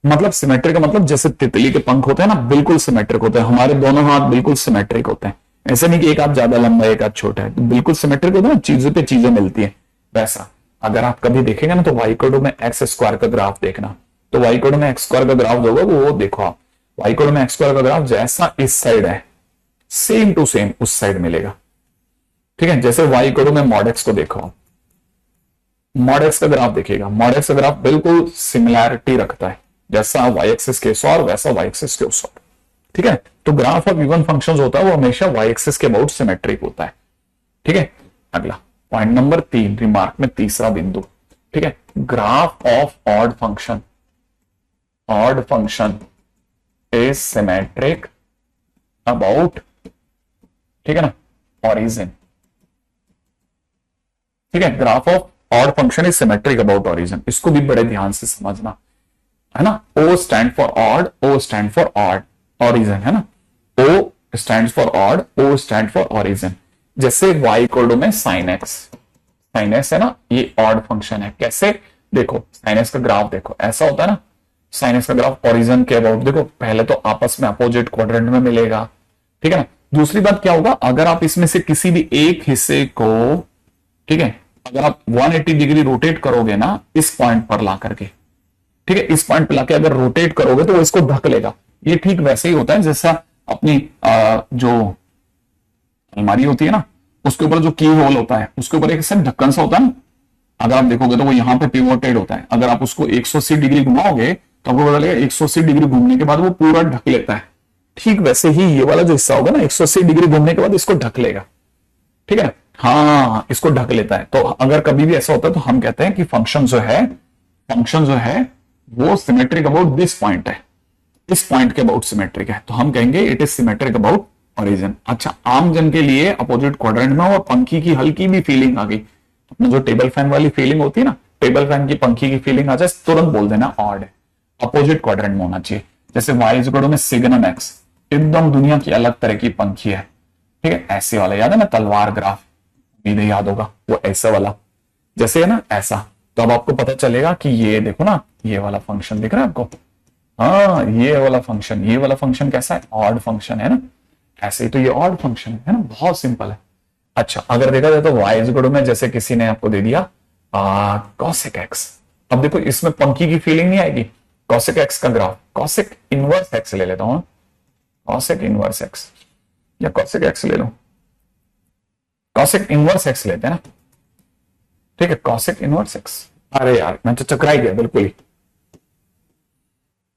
मतलब सिमेट्रिक का मतलब जैसे तितली के पंख होते हैं ना, बिल्कुल सिमेट्रिक होते हैं। हमारे दोनों हाथ बिल्कुल सिमेट्रिक होते हैं, ऐसे नहीं कि एक हाथ ज्यादा लंबा एक हाथ छोटा है, तो बिल्कुल सिमेट्रिक होता है ना, चीजों पे चीजें मिलती है। वैसा अगर आप कभी देखेंगे ना, तो वाई कोड में एक्स स्क्वायर का ग्राफ देखना, तो वाई कोड में एक्स स्क्वायर का ग्राफ होगा वो देखो आप, वाई कोड में एक्स स्क्वायर का ग्राफ जैसा इस साइड है सेम टू सेम उस साइड मिलेगा, ठीक है। जैसे वाई कोड में मॉड एक्स को देखो, मॉड एक्स का ग्राफ देखिएगा, मॉड एक्स का ग्राफ बिल्कुल सिमिलैरिटी रखता है, जैसा वाई एक्सिस के उस और वैसा वाई एक्सिस के उस और, ठीक है। तो ग्राफ ऑफ इवन फंक्शंस होता है वो हमेशा वाई एक्सिस के अबाउट सिमेट्रिक होता है, ठीक है। अगला पॉइंट नंबर 3, रिमार्क में तीसरा बिंदु, ठीक है, graph of odd function, odd function is symmetric about, ठीक है ना, ओरिजिन, ठीक है। Graph of odd function is symmetric about origin, इसको भी बड़े ध्यान से समझना, है ना। O stand for odd, O stand for odd, origin, है ना। O stand for odd, O stand for origin. जैसे y कोड में sin x, sin x है ना, ये ऑड फंक्शन है। कैसे, देखो sin x का ग्राफ देखो, ऐसा होता है ना, sin x का ग्राफ ओरिजिन के अबाउट देखो, पहले तो आपस में अपोजिट क्वाड्रेंट में मिलेगा, ठीक है ना। दूसरी बात क्या होगा, अगर आप इसमें से किसी भी एक हिस्से को, ठीक है, अगर आप 180 डिग्री रोटेट करोगे ना इस पॉइंट पर ला करके, ठीक है, इस पॉइंट पे लाके अगर रोटेट करोगे तो वो इसको ढक लेगा। ये ठीक वैसे ही होता है जैसा अपनी जो अलमारी होती है ना, उसके ऊपर जो की होल होता है उसके ऊपर एक ढक्कन सा होता है ना, अगर आप देखोगे तो वो यहां पे पिवोटेड होता है। अगर आप उसको 180 डिग्री घुमाओगे तो आपको पता लगेगा 180 डिग्री घूमने के बाद वो पूरा ढक लेता है। ठीक वैसे ही ये वाला जो हिस्सा होगा ना 180 डिग्री घूमने के बाद इसको ढक लेगा, ठीक है। हाँ, इसको ढक लेता है। तो अगर कभी भी ऐसा होता है तो हम कहते हैं कि फंक्शन जो है वो सिमेट्रिक अबाउट दिस पॉइंट है, इस पॉइंट के अबाउट सिमेट्रिक है, तो हम कहेंगे it is symmetric about origin. अच्छा, आम जन के लिए अपोजिट क्वाड्रेंट में और पंखी की हल्की भी फीलिंग आ गई, अपना जो टेबल फैन वाली फीलिंग होती है ना, टेबल फैन की पंखी की फीलिंग आ जाए तुरंत बोल देना ऑड है, अपोजिट क्वाड्रेंट में होना चाहिए। जैसे y इज इक्वल टू में सिग्नम x, एकदम दुनिया की अलग तरह की पंखी है, ठीक है, ऐसे वाला याद है ना, तलवार ग्राफ, उम्मीद याद होगा वो ऐसा वाला, जैसे है ना ऐसा। तो अब आपको पता चलेगा कि ये देखो ना, ये वाला फंक्शन दिख रहा है आपको, हाँ ये वाला फंक्शन कैसा है, ऑड फंक्शन है ना, ऐसे ही तो ये ऑड फंक्शन है ना, बहुत सिंपल है। अच्छा अगर देखा जाए तो y इज इक्वल टू में जैसे किसी ने आपको दे दिया cosec x, अब देखो इसमें पंखी की फीलिंग नहीं आएगी। cosec x का ग्राफ, cosec इनवर्स x ले लेता हूं, cosec इनवर्स x या cosec x ले लो, cosec इनवर्स x लेते हैं ना, ठीक है cosec इनवर्स x। अरे यार मैं तो चकरा ही गया बिल्कुल ही,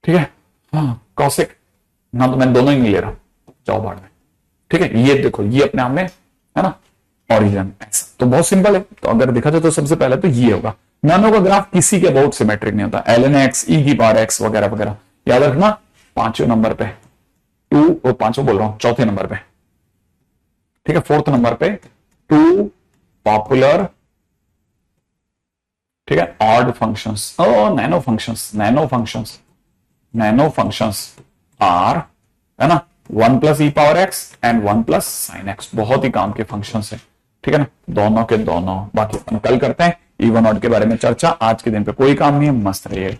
ठीक है हाँ cosec ना, तो मैं दोनों ही नहीं ले रहा, जाओ बाहर में, ठीक है। ये देखो ये अपने आप में है ना ओरिजिन, ऐसा तो बहुत सिंपल है। तो अगर देखा जाए तो सबसे पहले तो ये होगा, नानों का ग्राफ किसी के बहुत सिमेट्रिक नहीं होता, ln x e की पावर x वगैरह वगैरह, याद रखना। पांचवें नंबर पे पांचों बोल रहा हूं, चौथे नंबर पे, ठीक है फोर्थ नंबर पे टू पॉपुलर, ठीक है ऑड फंक्शंस, नैनो फंक्शंस, नैनो फंक्शंस आर है ना 1 plus e power x and 1 plus sine x, बहुत ही काम के फंक्शंस है, ठीक है ना दोनों के दोनों। बाकी अपन कल करते हैं इवन ऑड के बारे में चर्चा, आज के दिन पे कोई काम नहीं है, मस्त रहिए।